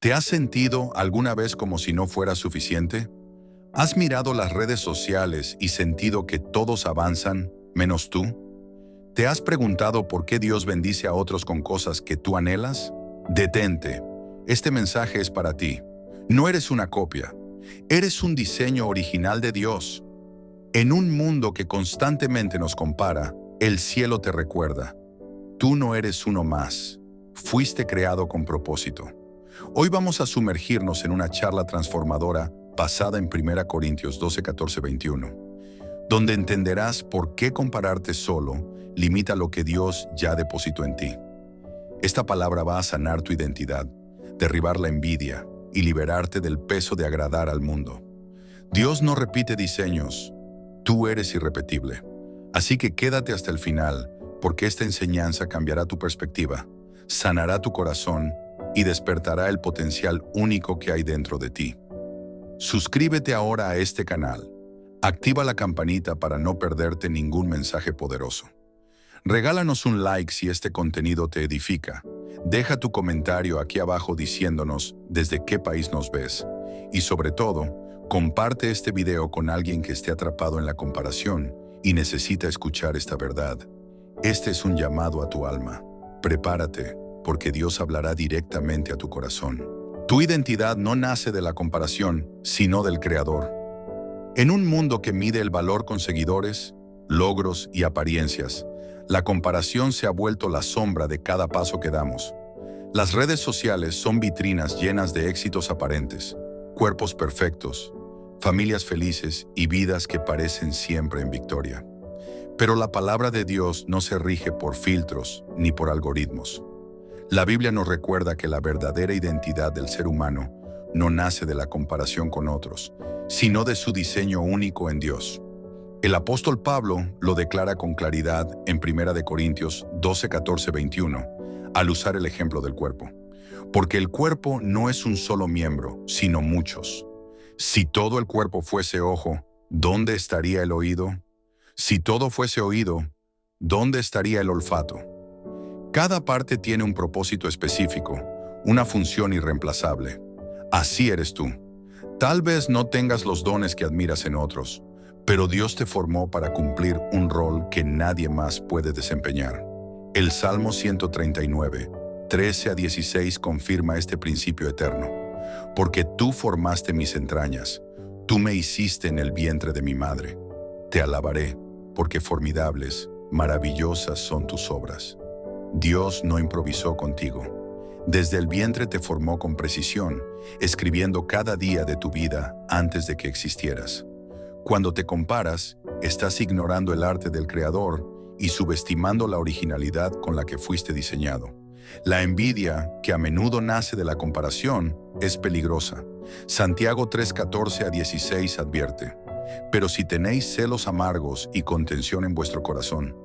¿Te has sentido alguna vez como si no fuera suficiente? ¿Has mirado las redes sociales y sentido que todos avanzan, menos tú? ¿Te has preguntado por qué Dios bendice a otros con cosas que tú anhelas? Detente. Este mensaje es para ti. No eres una copia. Eres un diseño original de Dios. En un mundo que constantemente nos compara, el cielo te recuerda. Tú no eres uno más. Fuiste creado con propósito. Hoy vamos a sumergirnos en una charla transformadora basada en 1 Corintios 12, 14, 21, donde entenderás por qué compararte solo limita lo que Dios ya depositó en ti. Esta palabra va a sanar tu identidad, derribar la envidia y liberarte del peso de agradar al mundo. Dios no repite diseños, tú eres irrepetible. Así que quédate hasta el final, porque esta enseñanza cambiará tu perspectiva, sanará tu corazón y despertará el potencial único que hay dentro de ti. Suscríbete ahora a este canal. Activa la campanita para no perderte ningún mensaje poderoso. Regálanos un like si este contenido te edifica. Deja tu comentario aquí abajo diciéndonos desde qué país nos ves. Y sobre todo, comparte este video con alguien que esté atrapado en la comparación y necesita escuchar esta verdad. Este es un llamado a tu alma. Prepárate, porque Dios hablará directamente a tu corazón. Tu identidad no nace de la comparación, sino del Creador. En un mundo que mide el valor con seguidores, logros y apariencias, la comparación se ha vuelto la sombra de cada paso que damos. Las redes sociales son vitrinas llenas de éxitos aparentes, cuerpos perfectos, familias felices y vidas que parecen siempre en victoria. Pero la palabra de Dios no se rige por filtros ni por algoritmos. La Biblia nos recuerda que la verdadera identidad del ser humano no nace de la comparación con otros, sino de su diseño único en Dios. El apóstol Pablo lo declara con claridad en 1 Corintios 12, 14, 21, al usar el ejemplo del cuerpo. Porque el cuerpo no es un solo miembro, sino muchos. Si todo el cuerpo fuese ojo, ¿dónde estaría el oído? Si todo fuese oído, ¿dónde estaría el olfato? Cada parte tiene un propósito específico, una función irreemplazable. Así eres tú. Tal vez no tengas los dones que admiras en otros, pero Dios te formó para cumplir un rol que nadie más puede desempeñar. El Salmo 139, 13 a 16 confirma este principio eterno. Porque tú formaste mis entrañas, tú me hiciste en el vientre de mi madre. Te alabaré, porque formidables, maravillosas son tus obras. Dios no improvisó contigo. Desde el vientre te formó con precisión, escribiendo cada día de tu vida antes de que existieras. Cuando te comparas, estás ignorando el arte del Creador y subestimando la originalidad con la que fuiste diseñado. La envidia, que a menudo nace de la comparación, es peligrosa. Santiago 3, 14 a 16 advierte: pero si tenéis celos amargos y contención en vuestro corazón,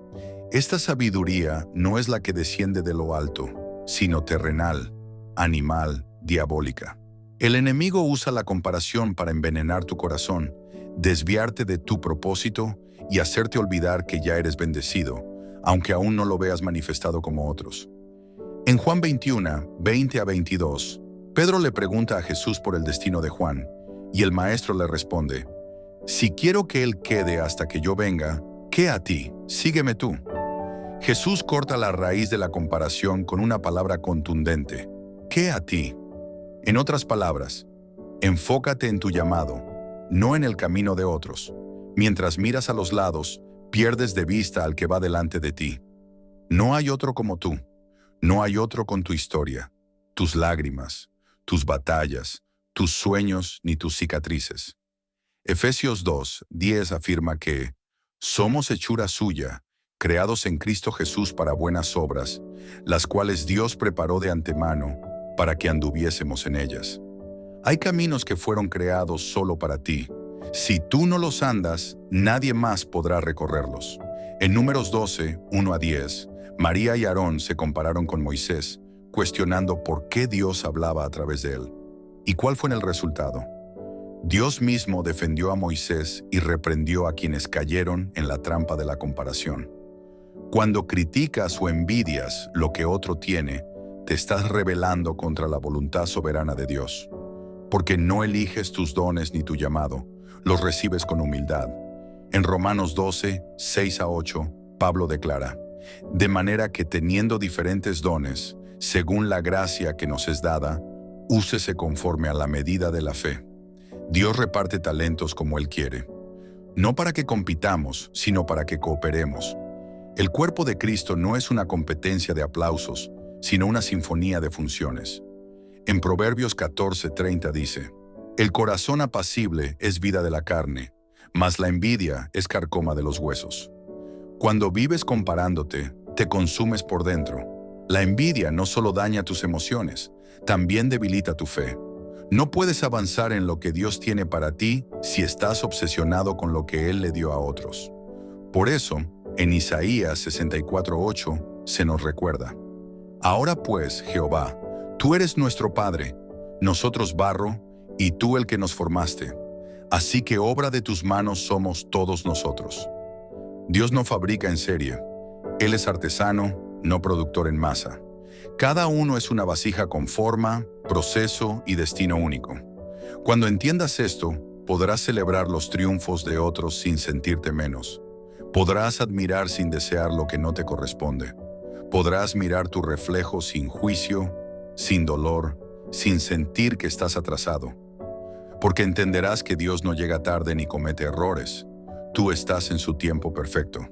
esta sabiduría no es la que desciende de lo alto, sino terrenal, animal, diabólica. El enemigo usa la comparación para envenenar tu corazón, desviarte de tu propósito y hacerte olvidar que ya eres bendecido, aunque aún no lo veas manifestado como otros. En Juan 21, 20 a 22, Pedro le pregunta a Jesús por el destino de Juan, y el maestro le responde: si quiero que él quede hasta que yo venga, ¿qué a ti? Sígueme tú. Jesús corta la raíz de la comparación con una palabra contundente: ¿qué a ti? En otras palabras, enfócate en tu llamado, no en el camino de otros. Mientras miras a los lados, pierdes de vista al que va delante de ti. No hay otro como tú. No hay otro con tu historia, tus lágrimas, tus batallas, tus sueños ni tus cicatrices. Efesios 2, 10 afirma que somos hechura suya, creados en Cristo Jesús para buenas obras, las cuales Dios preparó de antemano para que anduviésemos en ellas. Hay caminos que fueron creados solo para ti. Si tú no los andas, nadie más podrá recorrerlos. En Números 12, 1 a 10, María y Aarón se compararon con Moisés, cuestionando por qué Dios hablaba a través de él. ¿Y cuál fue el resultado? Dios mismo defendió a Moisés y reprendió a quienes cayeron en la trampa de la comparación. Cuando criticas o envidias lo que otro tiene, te estás rebelando contra la voluntad soberana de Dios, porque no eliges tus dones ni tu llamado, los recibes con humildad. En Romanos 12, 6 a 8, Pablo declara: de manera que teniendo diferentes dones, según la gracia que nos es dada, úsese conforme a la medida de la fe. Dios reparte talentos como Él quiere, no para que compitamos, sino para que cooperemos. El cuerpo de Cristo no es una competencia de aplausos, sino una sinfonía de funciones. En Proverbios 14:30 dice: el corazón apacible es vida de la carne, mas la envidia es carcoma de los huesos. Cuando vives comparándote, te consumes por dentro. La envidia no solo daña tus emociones, también debilita tu fe. No puedes avanzar en lo que Dios tiene para ti si estás obsesionado con lo que Él le dio a otros. Por eso, en Isaías 64:8 se nos recuerda: ahora pues, Jehová, tú eres nuestro Padre, nosotros barro, y tú el que nos formaste. Así que obra de tus manos somos todos nosotros. Dios no fabrica en serie. Él es artesano, no productor en masa. Cada uno es una vasija con forma, proceso y destino único. Cuando entiendas esto, podrás celebrar los triunfos de otros sin sentirte menos. Podrás admirar sin desear lo que no te corresponde. Podrás mirar tu reflejo sin juicio, sin dolor, sin sentir que estás atrasado. Porque entenderás que Dios no llega tarde ni comete errores. Tú estás en su tiempo perfecto.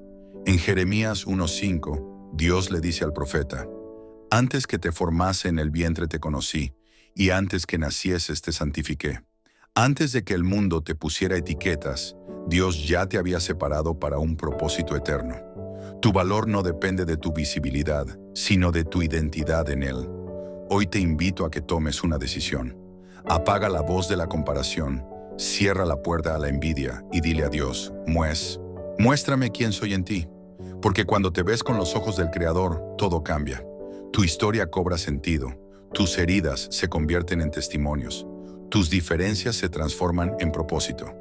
En Jeremías 1:5, Dios le dice al profeta: antes que te formase en el vientre te conocí, y antes que nacieses te santifiqué. Antes de que el mundo te pusiera etiquetas, Dios ya te había separado para un propósito eterno. Tu valor no depende de tu visibilidad, sino de tu identidad en Él. Hoy te invito a que tomes una decisión. Apaga la voz de la comparación, cierra la puerta a la envidia y dile a Dios: muéstrame quién soy en ti. Porque cuando te ves con los ojos del Creador, todo cambia. Tu historia cobra sentido, tus heridas se convierten en testimonios, tus diferencias se transforman en propósito.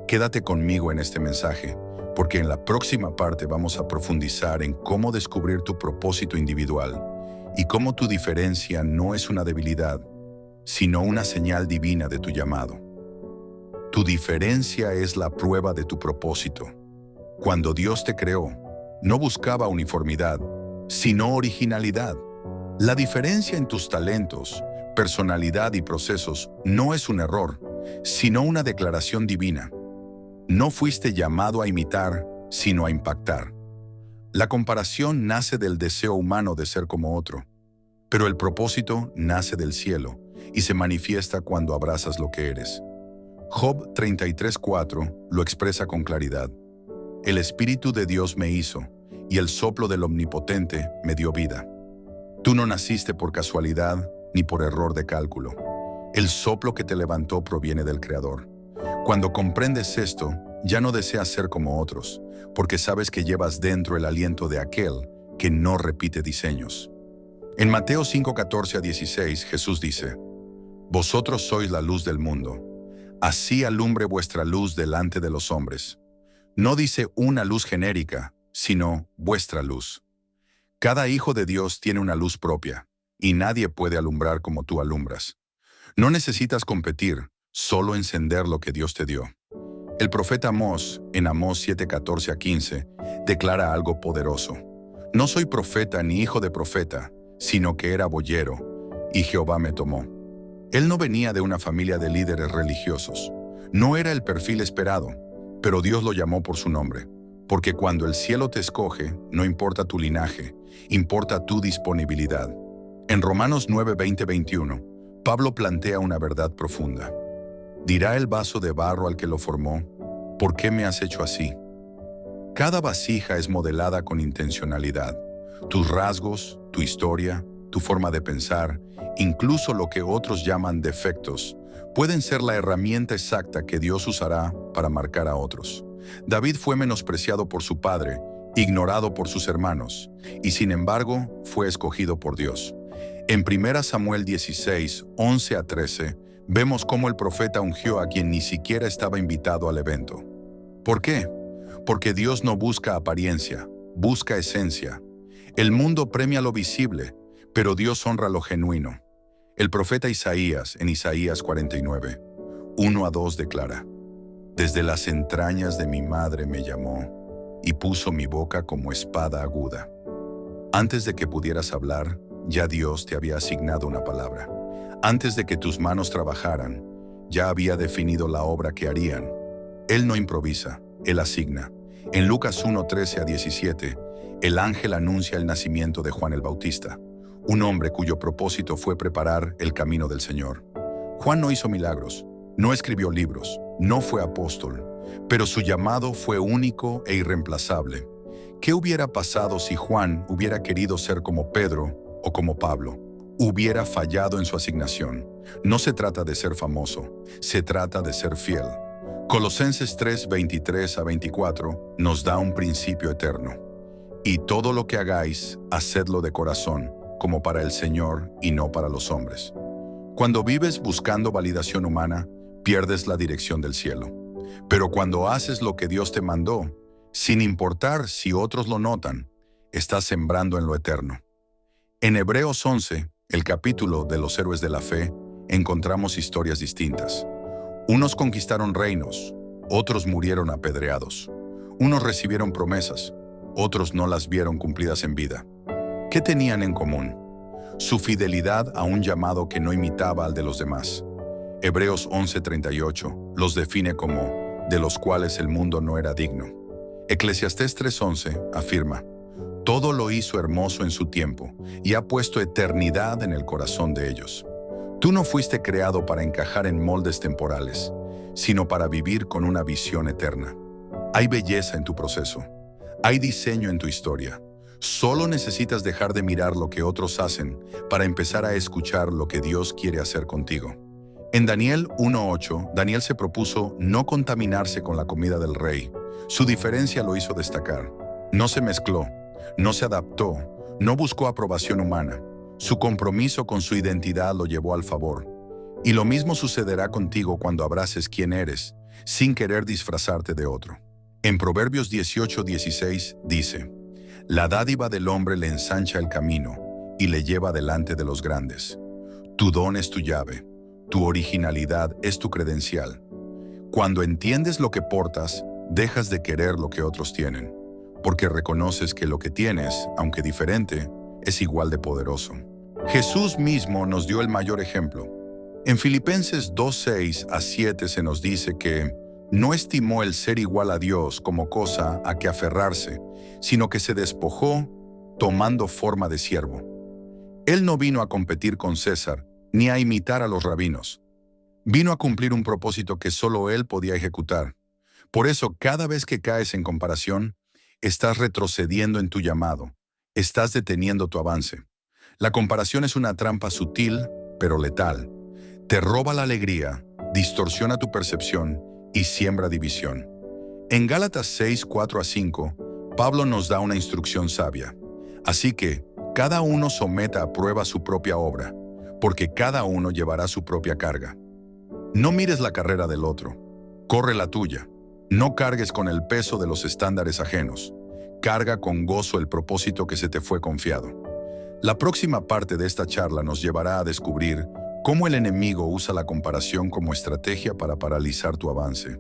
Quédate conmigo en este mensaje, porque en la próxima parte vamos a profundizar en cómo descubrir tu propósito individual y cómo tu diferencia no es una debilidad, sino una señal divina de tu llamado. Tu diferencia es la prueba de tu propósito. Cuando Dios te creó, no buscaba uniformidad, sino originalidad. La diferencia en tus talentos, personalidad y procesos no es un error, sino una declaración divina. No fuiste llamado a imitar, sino a impactar. La comparación nace del deseo humano de ser como otro, pero el propósito nace del cielo y se manifiesta cuando abrazas lo que eres. Job 33:4 lo expresa con claridad: el Espíritu de Dios me hizo, y el soplo del Omnipotente me dio vida. Tú no naciste por casualidad ni por error de cálculo. El soplo que te levantó proviene del Creador. Cuando comprendes esto, ya no deseas ser como otros, porque sabes que llevas dentro el aliento de aquel que no repite diseños. En Mateo 5:14-16, Jesús dice: vosotros sois la luz del mundo. Así alumbre vuestra luz delante de los hombres. No dice una luz genérica, sino vuestra luz. Cada hijo de Dios tiene una luz propia, y nadie puede alumbrar como tú alumbras. No necesitas competir, solo encender lo que Dios te dio. El profeta Amós, en Amós 7:14-15, declara algo poderoso: no soy profeta ni hijo de profeta, sino que era boyero, y Jehová me tomó. Él no venía de una familia de líderes religiosos. No era el perfil esperado, pero Dios lo llamó por su nombre. Porque cuando el cielo te escoge, no importa tu linaje, importa tu disponibilidad. En Romanos 9:20-21, Pablo plantea una verdad profunda. Dirá el vaso de barro al que lo formó: ¿por qué me has hecho así? Cada vasija es modelada con intencionalidad. Tus rasgos, tu historia, tu forma de pensar, incluso lo que otros llaman defectos, pueden ser la herramienta exacta que Dios usará para marcar a otros. David fue menospreciado por su padre, ignorado por sus hermanos, y sin embargo fue escogido por Dios. En 1 Samuel 16:11-13, vemos cómo el profeta ungió a quien ni siquiera estaba invitado al evento. ¿Por qué? Porque Dios no busca apariencia, busca esencia. El mundo premia lo visible, pero Dios honra lo genuino. El profeta Isaías, en Isaías 49, 1-2 declara: Desde las entrañas de mi madre me llamó y puso mi boca como espada aguda. Antes de que pudieras hablar, ya Dios te había asignado una palabra. Antes de que tus manos trabajaran, ya había definido la obra que harían. Él no improvisa, Él asigna. En Lucas 1:13-17, el ángel anuncia el nacimiento de Juan el Bautista, un hombre cuyo propósito fue preparar el camino del Señor. Juan no hizo milagros, no escribió libros, no fue apóstol, pero su llamado fue único e irreemplazable. ¿Qué hubiera pasado si Juan hubiera querido ser como Pedro o como Pablo? Hubiera fallado en su asignación. No se trata de ser famoso, se trata de ser fiel. Colosenses 3:23-24 nos da un principio eterno. Y todo lo que hagáis, hacedlo de corazón, como para el Señor y no para los hombres. Cuando vives buscando validación humana, pierdes la dirección del cielo. Pero cuando haces lo que Dios te mandó, sin importar si otros lo notan, estás sembrando en lo eterno. En Hebreos 11, el capítulo de los héroes de la fe, encontramos historias distintas. Unos conquistaron reinos, otros murieron apedreados. Unos recibieron promesas, otros no las vieron cumplidas en vida. ¿Qué tenían en común? Su fidelidad a un llamado que no imitaba al de los demás. Hebreos 11:38 los define como de los cuales el mundo no era digno. Eclesiastés 3:11 afirma: todo lo hizo hermoso en su tiempo y ha puesto eternidad en el corazón de ellos. Tú no fuiste creado para encajar en moldes temporales, sino para vivir con una visión eterna. Hay belleza en tu proceso. Hay diseño en tu historia. Solo necesitas dejar de mirar lo que otros hacen para empezar a escuchar lo que Dios quiere hacer contigo. En Daniel 1:8, Daniel se propuso no contaminarse con la comida del rey. Su diferencia lo hizo destacar. No se mezcló, no se adaptó, no buscó aprobación humana. Su compromiso con su identidad lo llevó al favor. Y lo mismo sucederá contigo cuando abraces quién eres, sin querer disfrazarte de otro. En Proverbios 18:16 dice: la dádiva del hombre le ensancha el camino y le lleva delante de los grandes. Tu don es tu llave, tu originalidad es tu credencial. Cuando entiendes lo que portas, dejas de querer lo que otros tienen, porque reconoces que lo que tienes, aunque diferente, es igual de poderoso. Jesús mismo nos dio el mayor ejemplo. En Filipenses 2:6-7 se nos dice que no estimó el ser igual a Dios como cosa a que aferrarse, sino que se despojó tomando forma de siervo. Él no vino a competir con César, ni a imitar a los rabinos. Vino a cumplir un propósito que solo él podía ejecutar. Por eso, cada vez que caes en comparación, estás retrocediendo en tu llamado, estás deteniendo tu avance. La comparación es una trampa sutil, pero letal. Te roba la alegría, distorsiona tu percepción y siembra división. En Gálatas 6:4-5, Pablo nos da una instrucción sabia. Así que, cada uno someta a prueba su propia obra, porque cada uno llevará su propia carga. No mires la carrera del otro, corre la tuya. No cargues con el peso de los estándares ajenos. Carga con gozo el propósito que se te fue confiado. La próxima parte de esta charla nos llevará a descubrir cómo el enemigo usa la comparación como estrategia para paralizar tu avance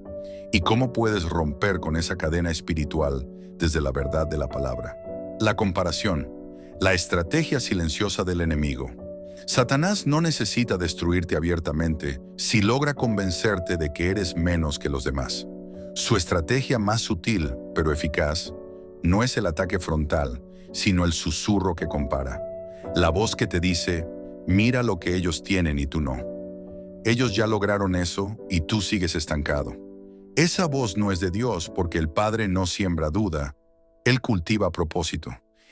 y cómo puedes romper con esa cadena espiritual desde la verdad de la palabra. La comparación, la estrategia silenciosa del enemigo. Satanás no necesita destruirte abiertamente si logra convencerte de que eres menos que los demás. Su estrategia más sutil, pero eficaz, no es el ataque frontal, sino el susurro que compara. La voz que te dice: mira lo que ellos tienen y tú no. Ellos ya lograron eso y tú sigues estancado. Esa voz no es de Dios porque el Padre no siembra duda, Él cultiva propósito.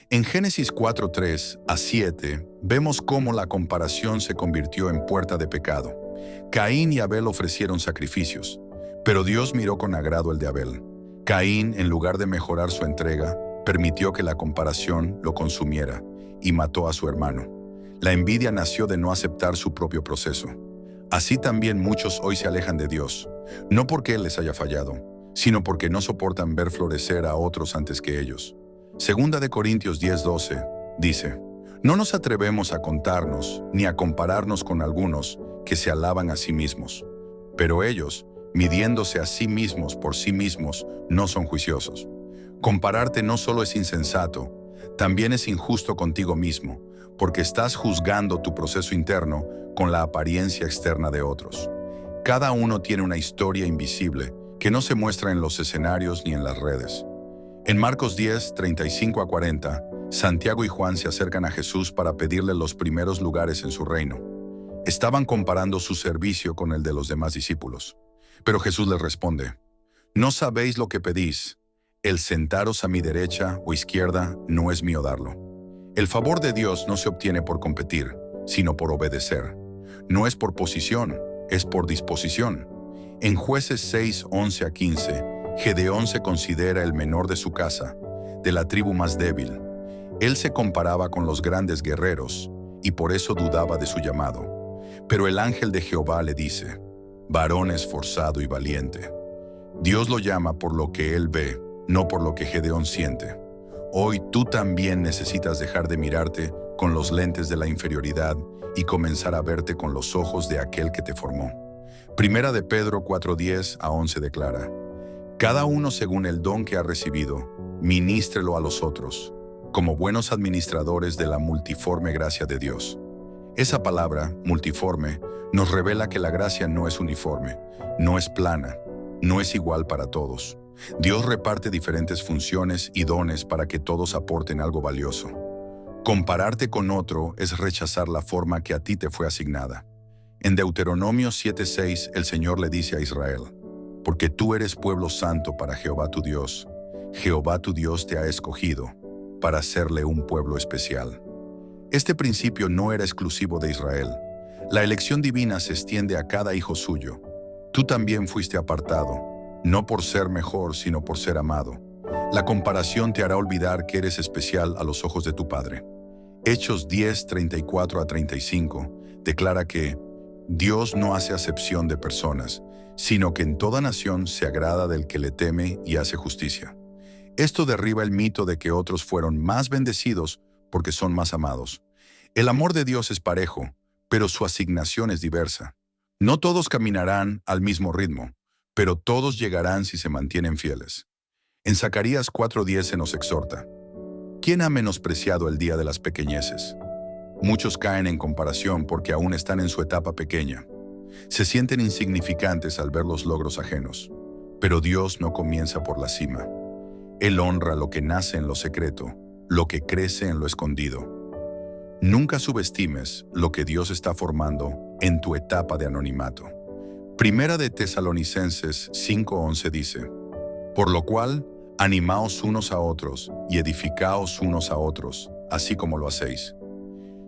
En Génesis 4:3-7 vemos cómo la comparación se convirtió en puerta de pecado. Caín y Abel ofrecieron sacrificios, pero Dios miró con agrado el de Abel. Caín, en lugar de mejorar su entrega, permitió que la comparación lo consumiera y mató a su hermano. La envidia nació de no aceptar su propio proceso. Así también muchos hoy se alejan de Dios, no porque Él les haya fallado, sino porque no soportan ver florecer a otros antes que ellos. Segunda de Corintios 10:12 dice: No nos atrevemos a contarnos ni a compararnos con algunos que se alaban a sí mismos, pero ellos, midiéndose a sí mismos por sí mismos, no son juiciosos. Compararte no solo es insensato, también es injusto contigo mismo, porque estás juzgando tu proceso interno con la apariencia externa de otros. Cada uno tiene una historia invisible que no se muestra en los escenarios ni en las redes. En Marcos 10, 35 a 40, Santiago y Juan se acercan a Jesús para pedirle los primeros lugares en su reino. Estaban comparando su servicio con el de los demás discípulos. Pero Jesús les responde: «No sabéis lo que pedís. El sentaros a mi derecha o izquierda no es mío darlo». El favor de Dios no se obtiene por competir, sino por obedecer. No es por posición, es por disposición. En Jueces 6, 11 a 15, Gedeón se considera el menor de su casa, de la tribu más débil. Él se comparaba con los grandes guerreros y por eso dudaba de su llamado. Pero el ángel de Jehová le dice: «Varón esforzado y valiente». Dios lo llama por lo que él ve, no por lo que Gedeón siente. Hoy tú también necesitas dejar de mirarte con los lentes de la inferioridad y comenzar a verte con los ojos de aquel que te formó. Primera de Pedro 4:10 a 11 declara: «Cada uno según el don que ha recibido, ministrelo a los otros, como buenos administradores de la multiforme gracia de Dios». Esa palabra, multiforme, nos revela que la gracia no es uniforme, no es plana, no es igual para todos. Dios reparte diferentes funciones y dones para que todos aporten algo valioso. Compararte con otro es rechazar la forma que a ti te fue asignada. En Deuteronomio 7:6 el Señor le dice a Israel: «Porque tú eres pueblo santo para Jehová tu Dios. Jehová tu Dios te ha escogido para hacerle un pueblo especial». Este principio no era exclusivo de Israel. La elección divina se extiende a cada hijo suyo. Tú también fuiste apartado, no por ser mejor, sino por ser amado. La comparación te hará olvidar que eres especial a los ojos de tu Padre. Hechos 10, 34 a 35 declara que Dios no hace acepción de personas, sino que en toda nación se agrada del que le teme y hace justicia. Esto derriba el mito de que otros fueron más bendecidos porque son más amados. El amor de Dios es parejo, pero su asignación es diversa. No todos caminarán al mismo ritmo, pero todos llegarán si se mantienen fieles. En Zacarías 4:10 se nos exhorta: «¿Quién ha menospreciado el día de las pequeñeces?». Muchos caen en comparación porque aún están en su etapa pequeña. Se sienten insignificantes al ver los logros ajenos. Pero Dios no comienza por la cima. Él honra lo que nace en lo secreto, lo que crece en lo escondido. Nunca subestimes lo que Dios está formando en tu etapa de anonimato. Primera de Tesalonicenses 5:11 dice: «Por lo cual, animaos unos a otros y edificaos unos a otros, así como lo hacéis».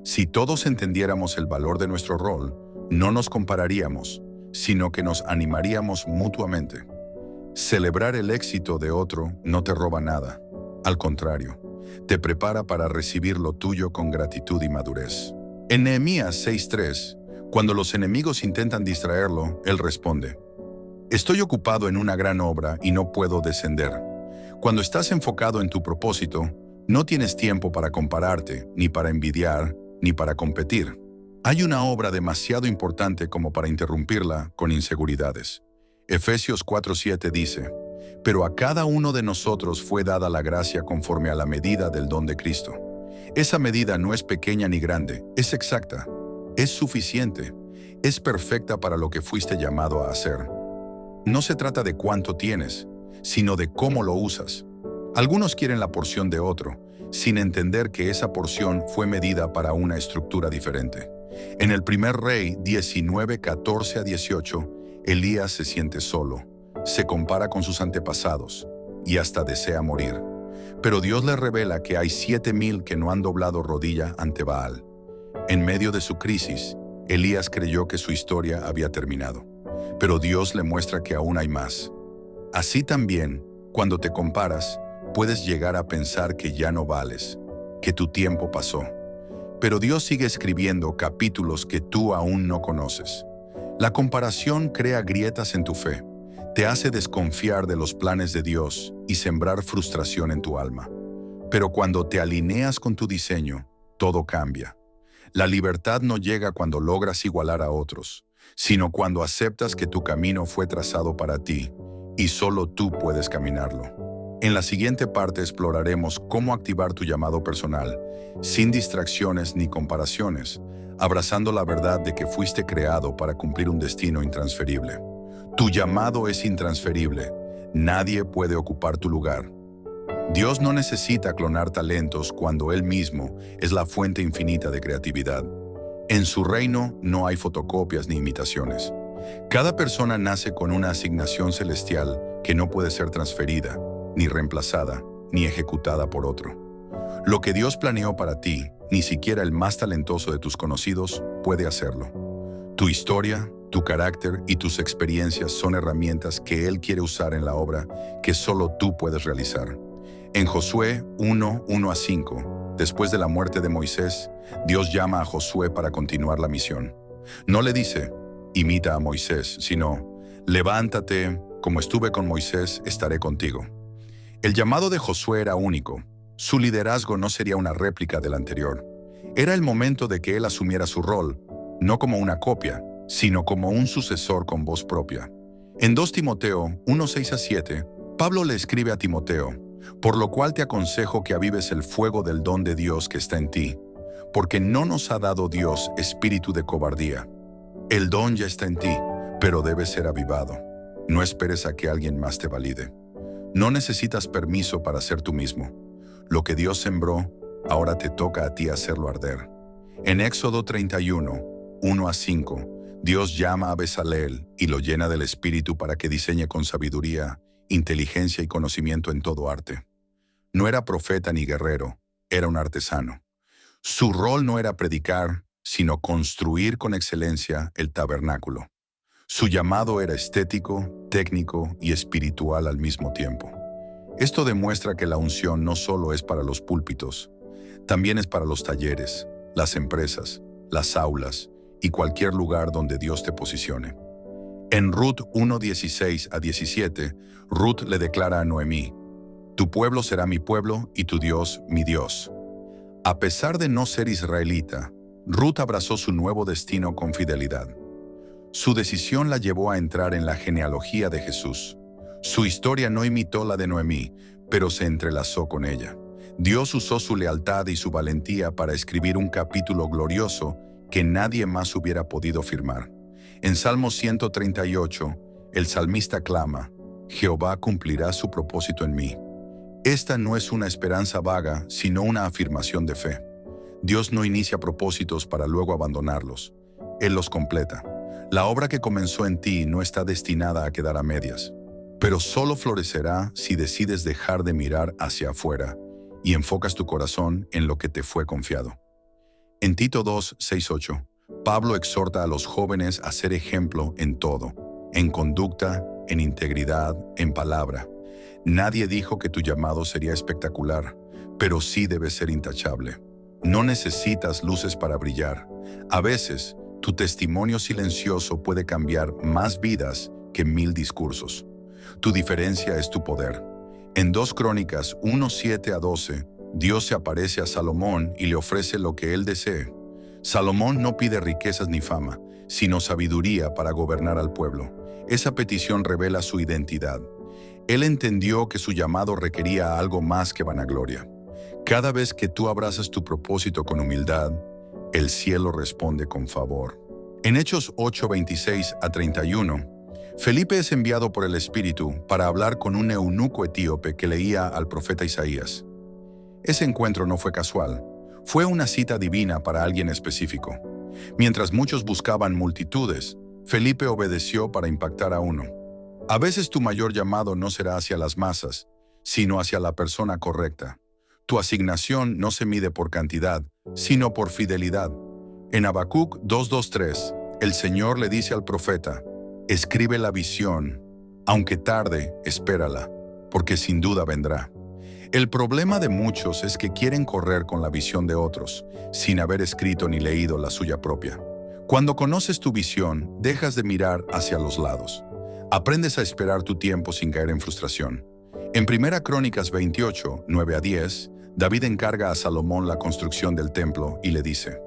Si todos entendiéramos el valor de nuestro rol, no nos compararíamos, sino que nos animaríamos mutuamente. Celebrar el éxito de otro no te roba nada. Al contrario, te prepara para recibir lo tuyo con gratitud y madurez. En Nehemías 6:3, cuando los enemigos intentan distraerlo, él responde: «Estoy ocupado en una gran obra y no puedo descender». Cuando estás enfocado en tu propósito, no tienes tiempo para compararte, ni para envidiar, ni para competir. Hay una obra demasiado importante como para interrumpirla con inseguridades. Efesios 4:7 dice: «Pero a cada uno de nosotros fue dada la gracia conforme a la medida del don de Cristo». Esa medida no es pequeña ni grande, es exacta, es suficiente, es perfecta para lo que fuiste llamado a hacer. No se trata de cuánto tienes, sino de cómo lo usas. Algunos quieren la porción de otro, sin entender que esa porción fue medida para una estructura diferente. En el primer Rey 19, 14 a 18, Elías se siente solo, se compara con sus antepasados y hasta desea morir. Pero Dios le revela que hay 7,000 que no han doblado rodilla ante Baal. En medio de su crisis, Elías creyó que su historia había terminado. Pero Dios le muestra que aún hay más. Así también, cuando te comparas, puedes llegar a pensar que ya no vales, que tu tiempo pasó. Pero Dios sigue escribiendo capítulos que tú aún no conoces. La comparación crea grietas en tu fe, te hace desconfiar de los planes de Dios y sembrar frustración en tu alma. Pero cuando te alineas con tu diseño, todo cambia. La libertad no llega cuando logras igualar a otros, sino cuando aceptas que tu camino fue trazado para ti y solo tú puedes caminarlo. En la siguiente parte exploraremos cómo activar tu llamado personal, sin distracciones ni comparaciones, abrazando la verdad de que fuiste creado para cumplir un destino intransferible. Tu llamado es intransferible. Nadie puede ocupar tu lugar. Dios no necesita clonar talentos cuando Él mismo es la fuente infinita de creatividad. En su reino no hay fotocopias ni imitaciones. Cada persona nace con una asignación celestial que no puede ser transferida, ni reemplazada, ni ejecutada por otro. Lo que Dios planeó para ti, ni siquiera el más talentoso de tus conocidos puede hacerlo. Tu historia, tu carácter y tus experiencias son herramientas que Él quiere usar en la obra que solo tú puedes realizar. En Josué 1:1-5, después de la muerte de Moisés, Dios llama a Josué para continuar la misión. No le dice, imita a Moisés, sino, levántate, como estuve con Moisés, estaré contigo. El llamado de Josué era único. Su liderazgo no sería una réplica del anterior. Era el momento de que él asumiera su rol, no como una copia, sino como un sucesor con voz propia. En 2 Timoteo 1:6-7, Pablo le escribe a Timoteo, por lo cual te aconsejo que avives el fuego del don de Dios que está en ti, porque no nos ha dado Dios espíritu de cobardía. El don ya está en ti, pero debe ser avivado. No esperes a que alguien más te valide. No necesitas permiso para ser tú mismo. Lo que Dios sembró, ahora te toca a ti hacerlo arder. En Éxodo 31:1-5, Dios llama a Bezaleel y lo llena del Espíritu para que diseñe con sabiduría, inteligencia y conocimiento en todo arte. No era profeta ni guerrero, era un artesano. Su rol no era predicar, sino construir con excelencia el tabernáculo. Su llamado era estético, técnico y espiritual al mismo tiempo. Esto demuestra que la unción no solo es para los púlpitos, también es para los talleres, las empresas, las aulas y cualquier lugar donde Dios te posicione. En Ruth 1:16-17, Ruth le declara a Noemí, tu pueblo será mi pueblo y tu Dios mi Dios. A pesar de no ser israelita, Ruth abrazó su nuevo destino con fidelidad. Su decisión la llevó a entrar en la genealogía de Jesús. Su historia no imitó la de Noemí, pero se entrelazó con ella. Dios usó su lealtad y su valentía para escribir un capítulo glorioso que nadie más hubiera podido firmar. En Salmo 138, el salmista clama, Jehová cumplirá su propósito en mí. Esta no es una esperanza vaga, sino una afirmación de fe. Dios no inicia propósitos para luego abandonarlos. Él los completa. La obra que comenzó en ti no está destinada a quedar a medias, pero solo florecerá si decides dejar de mirar hacia afuera y enfocas tu corazón en lo que te fue confiado. En Tito 2:6-8, Pablo exhorta a los jóvenes a ser ejemplo en todo, en conducta, en integridad, en palabra. Nadie dijo que tu llamado sería espectacular, pero sí debe ser intachable. No necesitas luces para brillar. A veces, tu testimonio silencioso puede cambiar más vidas que 1000 discursos. Tu diferencia es tu poder. En 2 Crónicas 1:7-12, Dios se aparece a Salomón y le ofrece lo que él desee. Salomón no pide riquezas ni fama, sino sabiduría para gobernar al pueblo. Esa petición revela su identidad. Él entendió que su llamado requería algo más que vanagloria. Cada vez que tú abrazas tu propósito con humildad, el cielo responde con favor. En Hechos 8:26-31, Felipe es enviado por el Espíritu para hablar con un eunuco etíope que leía al profeta Isaías. Ese encuentro no fue casual, fue una cita divina para alguien específico. Mientras muchos buscaban multitudes, Felipe obedeció para impactar a uno. A veces tu mayor llamado no será hacia las masas, sino hacia la persona correcta. Tu asignación no se mide por cantidad, sino por fidelidad. En Habacuc 2:2-3, el Señor le dice al profeta, escribe la visión, aunque tarde, espérala, porque sin duda vendrá. El problema de muchos es que quieren correr con la visión de otros, sin haber escrito ni leído la suya propia. Cuando conoces tu visión, dejas de mirar hacia los lados. Aprendes a esperar tu tiempo sin caer en frustración. En 1 Crónicas 28:9-10, David encarga a Salomón la construcción del templo y le dice: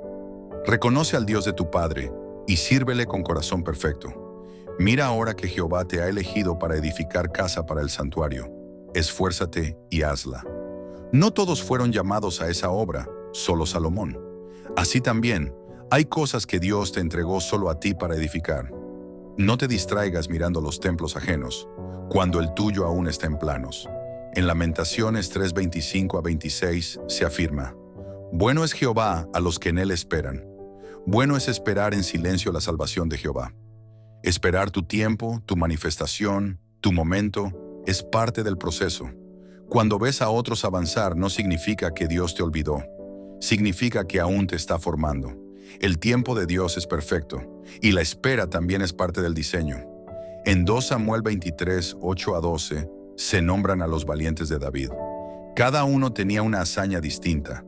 reconoce al Dios de tu padre y sírvele con corazón perfecto. Mira ahora que Jehová te ha elegido para edificar casa para el santuario. Esfuérzate y hazla. No todos fueron llamados a esa obra, solo Salomón. Así también, hay cosas que Dios te entregó solo a ti para edificar. No te distraigas mirando los templos ajenos, cuando el tuyo aún está en planos. En Lamentaciones 3:25-26 se afirma: bueno es Jehová a los que en él esperan. Bueno es esperar en silencio la salvación de Jehová. Esperar tu tiempo, tu manifestación, tu momento, es parte del proceso. Cuando ves a otros avanzar no significa que Dios te olvidó. Significa que aún te está formando. El tiempo de Dios es perfecto, y la espera también es parte del diseño. En 2 Samuel 23, 8-12, se nombran a los valientes de David. Cada uno tenía una hazaña distinta.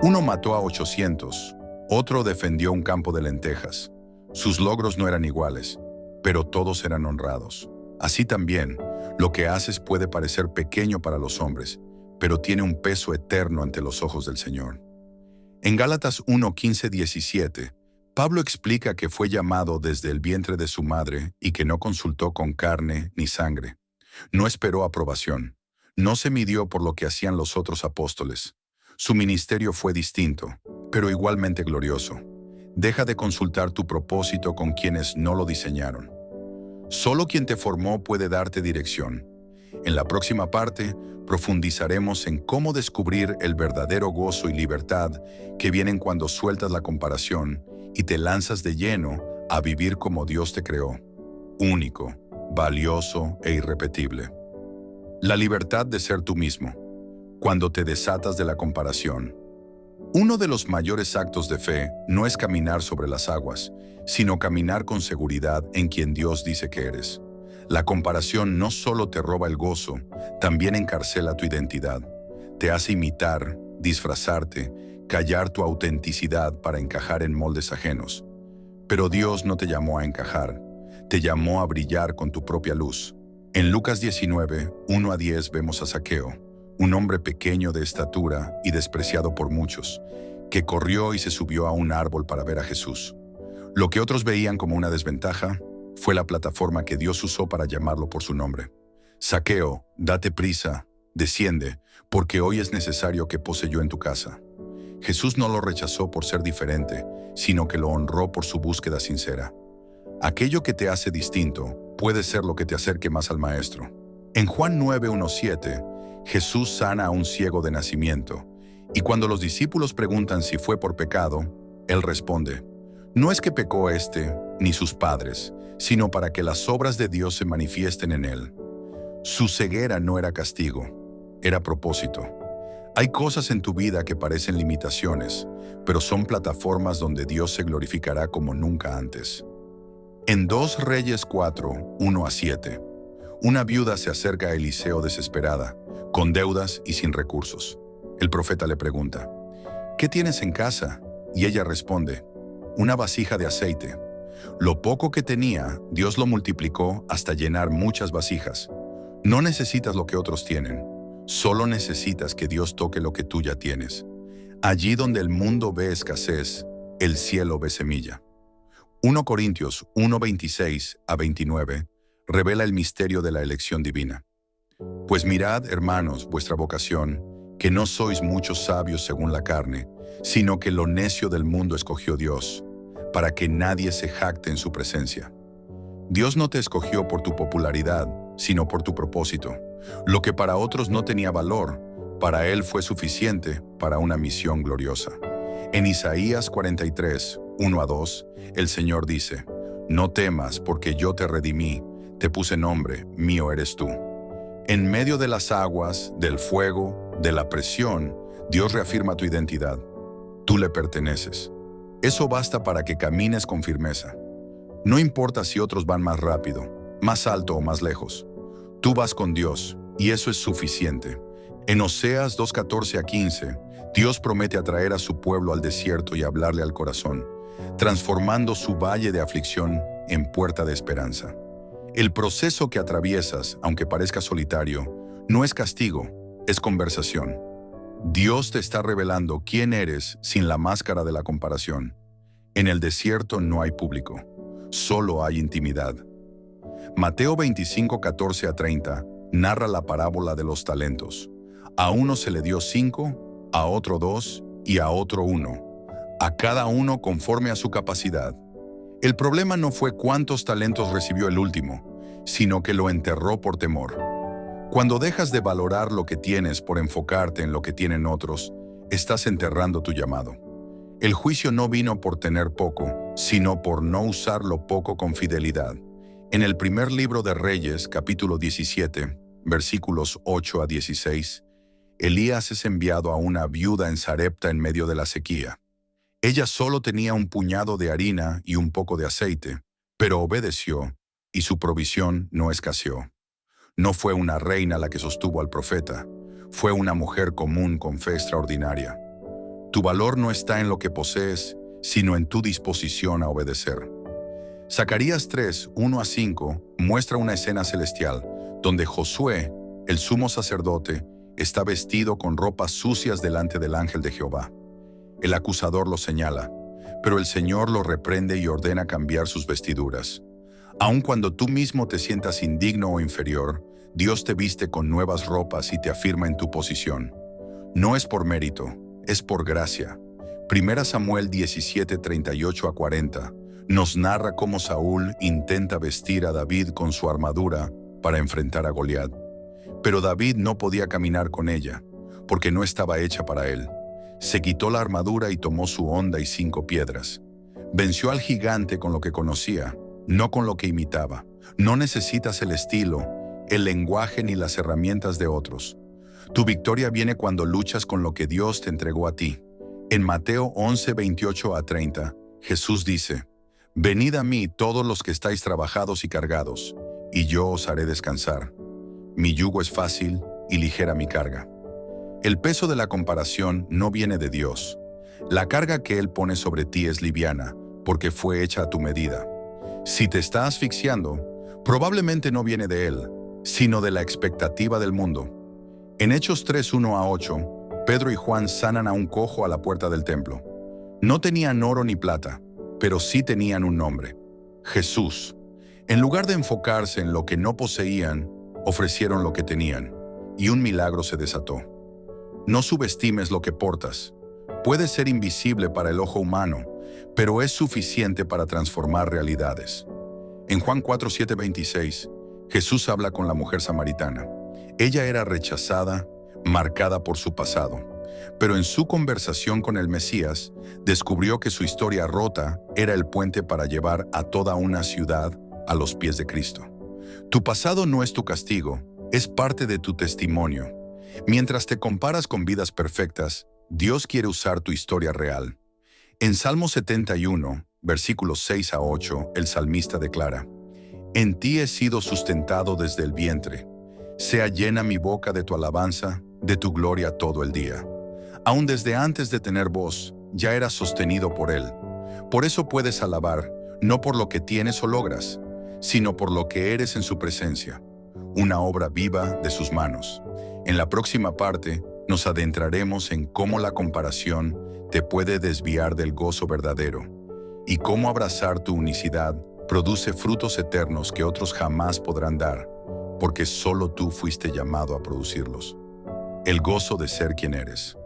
Uno mató a 800, otro defendió un campo de lentejas. Sus logros no eran iguales, pero todos eran honrados. Así también, lo que haces puede parecer pequeño para los hombres, pero tiene un peso eterno ante los ojos del Señor. En Gálatas 1:15-17, Pablo explica que fue llamado desde el vientre de su madre y que no consultó con carne ni sangre. No esperó aprobación. No se midió por lo que hacían los otros apóstoles. Su ministerio fue distinto, pero igualmente glorioso. Deja de consultar tu propósito con quienes no lo diseñaron. Solo quien te formó puede darte dirección. En la próxima parte, profundizaremos en cómo descubrir el verdadero gozo y libertad que vienen cuando sueltas la comparación y te lanzas de lleno a vivir como Dios te creó, único, valioso e irrepetible. La libertad de ser tú mismo, cuando te desatas de la comparación. Uno de los mayores actos de fe no es caminar sobre las aguas, sino caminar con seguridad en quien Dios dice que eres. La comparación no solo te roba el gozo, también encarcela tu identidad. Te hace imitar, disfrazarte, callar tu autenticidad para encajar en moldes ajenos. Pero Dios no te llamó a encajar, te llamó a brillar con tu propia luz. En Lucas 19, 1-10 vemos a Zaqueo, un hombre pequeño de estatura y despreciado por muchos, que corrió y se subió a un árbol para ver a Jesús. Lo que otros veían como una desventaja, fue la plataforma que Dios usó para llamarlo por su nombre. Zaqueo, date prisa, desciende, porque hoy es necesario que pose yo en tu casa. Jesús no lo rechazó por ser diferente, sino que lo honró por su búsqueda sincera. Aquello que te hace distinto puede ser lo que te acerque más al Maestro. En Juan 9:1-7, Jesús sana a un ciego de nacimiento, y cuando los discípulos preguntan si fue por pecado, Él responde: no es que pecó ni sus padres, sino para que las obras de Dios se manifiesten en él. Su ceguera no era castigo, era propósito. Hay cosas en tu vida que parecen limitaciones, pero son plataformas donde Dios se glorificará como nunca antes. En 2 Reyes 4, 1-7, una viuda se acerca a Eliseo desesperada, con deudas y sin recursos. El profeta le pregunta: ¿qué tienes en casa? Y ella responde: una vasija de aceite. Lo poco que tenía, Dios lo multiplicó hasta llenar muchas vasijas. No necesitas lo que otros tienen, solo necesitas que Dios toque lo que tú ya tienes. Allí donde el mundo ve escasez, el cielo ve semilla. 1 Corintios 1:26-29 revela el misterio de la elección divina. Pues mirad, hermanos, vuestra vocación, que no sois muchos sabios según la carne, sino que lo necio del mundo escogió Dios, para que nadie se jacte en su presencia. Dios no te escogió por tu popularidad, sino por tu propósito. Lo que para otros no tenía valor, para Él fue suficiente para una misión gloriosa. En Isaías 43, 1-2, el Señor dice: no temas, porque yo te redimí, te puse nombre, mío eres tú. En medio de las aguas, del fuego, de la presión, Dios reafirma tu identidad. Tú le perteneces. Eso basta para que camines con firmeza. No importa si otros van más rápido, más alto o más lejos. Tú vas con Dios, y eso es suficiente. En Oseas 2:14-15, Dios promete atraer a su pueblo al desierto y hablarle al corazón, transformando su valle de aflicción en puerta de esperanza. El proceso que atraviesas, aunque parezca solitario, no es castigo, es conversación. Dios te está revelando quién eres sin la máscara de la comparación. En el desierto no hay público, solo hay intimidad. Mateo 25, 14 a 30 narra la parábola de los talentos. A uno se le dio 5, a otro 2 y a otro 1, a cada uno conforme a su capacidad. El problema no fue cuántos talentos recibió el último, sino que lo enterró por temor. Cuando dejas de valorar lo que tienes por enfocarte en lo que tienen otros, estás enterrando tu llamado. El juicio no vino por tener poco, sino por no usar lo poco con fidelidad. En el primer libro de Reyes, capítulo 17, versículos 8 a 16, Elías es enviado a una viuda en Sarepta en medio de la sequía. Ella solo tenía un puñado de harina y un poco de aceite, pero obedeció, y su provisión no escaseó. No fue una reina la que sostuvo al profeta, fue una mujer común con fe extraordinaria. Tu valor no está en lo que posees, sino en tu disposición a obedecer. Zacarías 3, 1 a 5 muestra una escena celestial, donde Josué, el sumo sacerdote, está vestido con ropas sucias delante del ángel de Jehová. El acusador lo señala, pero el Señor lo reprende y ordena cambiar sus vestiduras. Aun cuando tú mismo te sientas indigno o inferior, Dios te viste con nuevas ropas y te afirma en tu posición. No es por mérito, es por gracia. 1 Samuel 17, 38 a 40 nos narra cómo Saúl intenta vestir a David con su armadura para enfrentar a Goliat. Pero David no podía caminar con ella, porque no estaba hecha para él. Se quitó la armadura y tomó su honda y 5 piedras. Venció al gigante con lo que conocía, no con lo que imitaba. No necesitas el estilo, el lenguaje ni las herramientas de otros. Tu victoria viene cuando luchas con lo que Dios te entregó a ti. En Mateo 11, 28 a 30, Jesús dice, «Venid a mí todos los que estáis trabajados y cargados, y yo os haré descansar. Mi yugo es fácil y ligera mi carga». El peso de la comparación no viene de Dios. La carga que Él pone sobre ti es liviana, porque fue hecha a tu medida. Si te está asfixiando, probablemente no viene de Él, sino de la expectativa del mundo. En Hechos 3, 1 a 8, Pedro y Juan sanan a un cojo a la puerta del templo. No tenían oro ni plata, pero sí tenían un nombre: Jesús. En lugar de enfocarse en lo que no poseían, ofrecieron lo que tenían, y un milagro se desató. No subestimes lo que portas. Puede ser invisible para el ojo humano, pero es suficiente para transformar realidades. En Juan 4, 7, 26, Jesús habla con la mujer samaritana. Ella era rechazada, marcada por su pasado, pero en su conversación con el Mesías, descubrió que su historia rota era el puente para llevar a toda una ciudad a los pies de Cristo. Tu pasado no es tu castigo, es parte de tu testimonio. Mientras te comparas con vidas perfectas, Dios quiere usar tu historia real. En Salmo 71, versículos 6 a 8, el salmista declara, «En ti he sido sustentado desde el vientre. Sea llena mi boca de tu alabanza, de tu gloria todo el día». Aún desde antes de tener voz, ya eras sostenido por Él. Por eso puedes alabar, no por lo que tienes o logras, sino por lo que eres en su presencia, una obra viva de sus manos. En la próxima parte, nos adentraremos en cómo la comparación te puede desviar del gozo verdadero y cómo abrazar tu unicidad produce frutos eternos que otros jamás podrán dar, porque solo tú fuiste llamado a producirlos. El gozo de ser quien eres.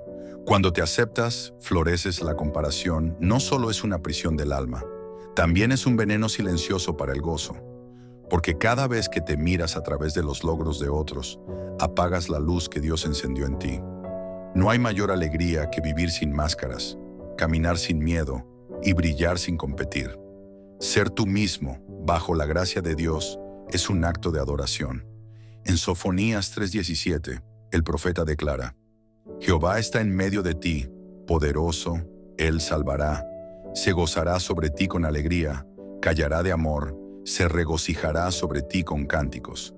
Cuando te aceptas, floreces. La comparación no solo es una prisión del alma, también es un veneno silencioso para el gozo, porque cada vez que te miras a través de los logros de otros, apagas la luz que Dios encendió en ti. No hay mayor alegría que vivir sin máscaras, caminar sin miedo y brillar sin competir. Ser tú mismo, bajo la gracia de Dios, es un acto de adoración. En Sofonías 3:17, el profeta declara, «Jehová está en medio de ti, poderoso, Él salvará. Se gozará sobre ti con alegría, callará de amor, se regocijará sobre ti con cánticos».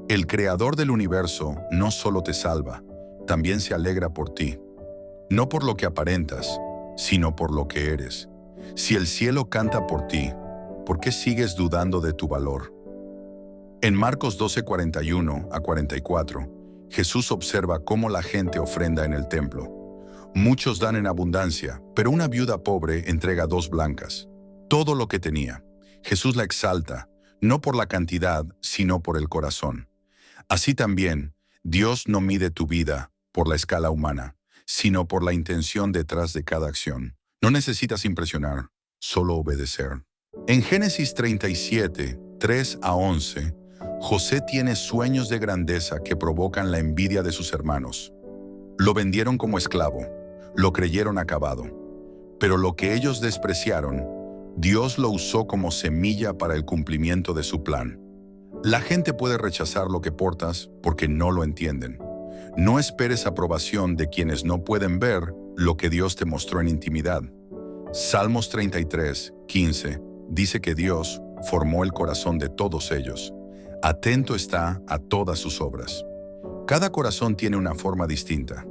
El Creador del universo no solo te salva, también se alegra por ti. No por lo que aparentas, sino por lo que eres. Si el cielo canta por ti, ¿por qué sigues dudando de tu valor? En Marcos 12:41 a 44, Jesús observa cómo la gente ofrenda en el templo. Muchos dan en abundancia, pero una viuda pobre entrega 2 blancas. Todo lo que tenía. Jesús la exalta, no por la cantidad, sino por el corazón. Así también, Dios no mide tu vida por la escala humana, sino por la intención detrás de cada acción. No necesitas impresionar, solo obedecer. En Génesis 37, 3 a 11, José tiene sueños de grandeza que provocan la envidia de sus hermanos. Lo vendieron como esclavo, lo creyeron acabado. Pero lo que ellos despreciaron, Dios lo usó como semilla para el cumplimiento de su plan. La gente puede rechazar lo que portas porque no lo entienden. No esperes aprobación de quienes no pueden ver lo que Dios te mostró en intimidad. Salmos 33, 15 dice que Dios formó el corazón de todos ellos. Atento está a todas sus obras. Cada corazón tiene una forma distinta.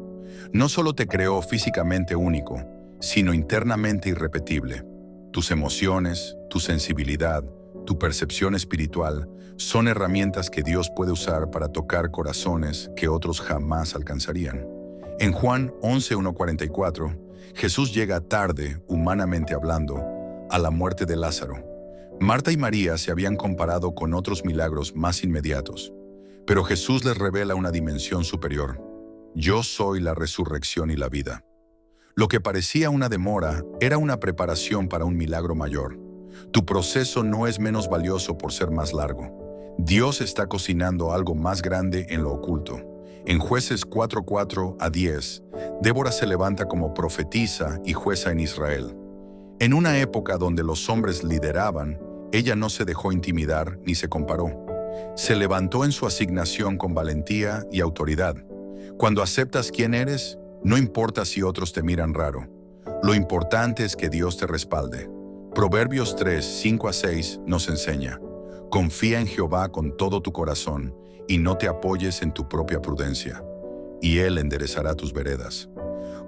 No solo te creó físicamente único, sino internamente irrepetible. Tus emociones, tu sensibilidad, tu percepción espiritual son herramientas que Dios puede usar para tocar corazones que otros jamás alcanzarían. En Juan 11:1-44, Jesús llega tarde, humanamente hablando, a la muerte de Lázaro. Marta y María se habían comparado con otros milagros más inmediatos, pero Jesús les revela una dimensión superior. Yo soy la resurrección y la vida. Lo que parecía una demora era una preparación para un milagro mayor. Tu proceso no es menos valioso por ser más largo. Dios está cocinando algo más grande en lo oculto. En Jueces 4:4-10, Débora se levanta como profetisa y jueza en Israel. En una época donde los hombres lideraban, ella no se dejó intimidar ni se comparó. Se levantó en su asignación con valentía y autoridad. Cuando aceptas quién eres, no importa si otros te miran raro. Lo importante es que Dios te respalde. Proverbios 3:5-6 nos enseña: confía en Jehová con todo tu corazón y no te apoyes en tu propia prudencia, y Él enderezará tus veredas.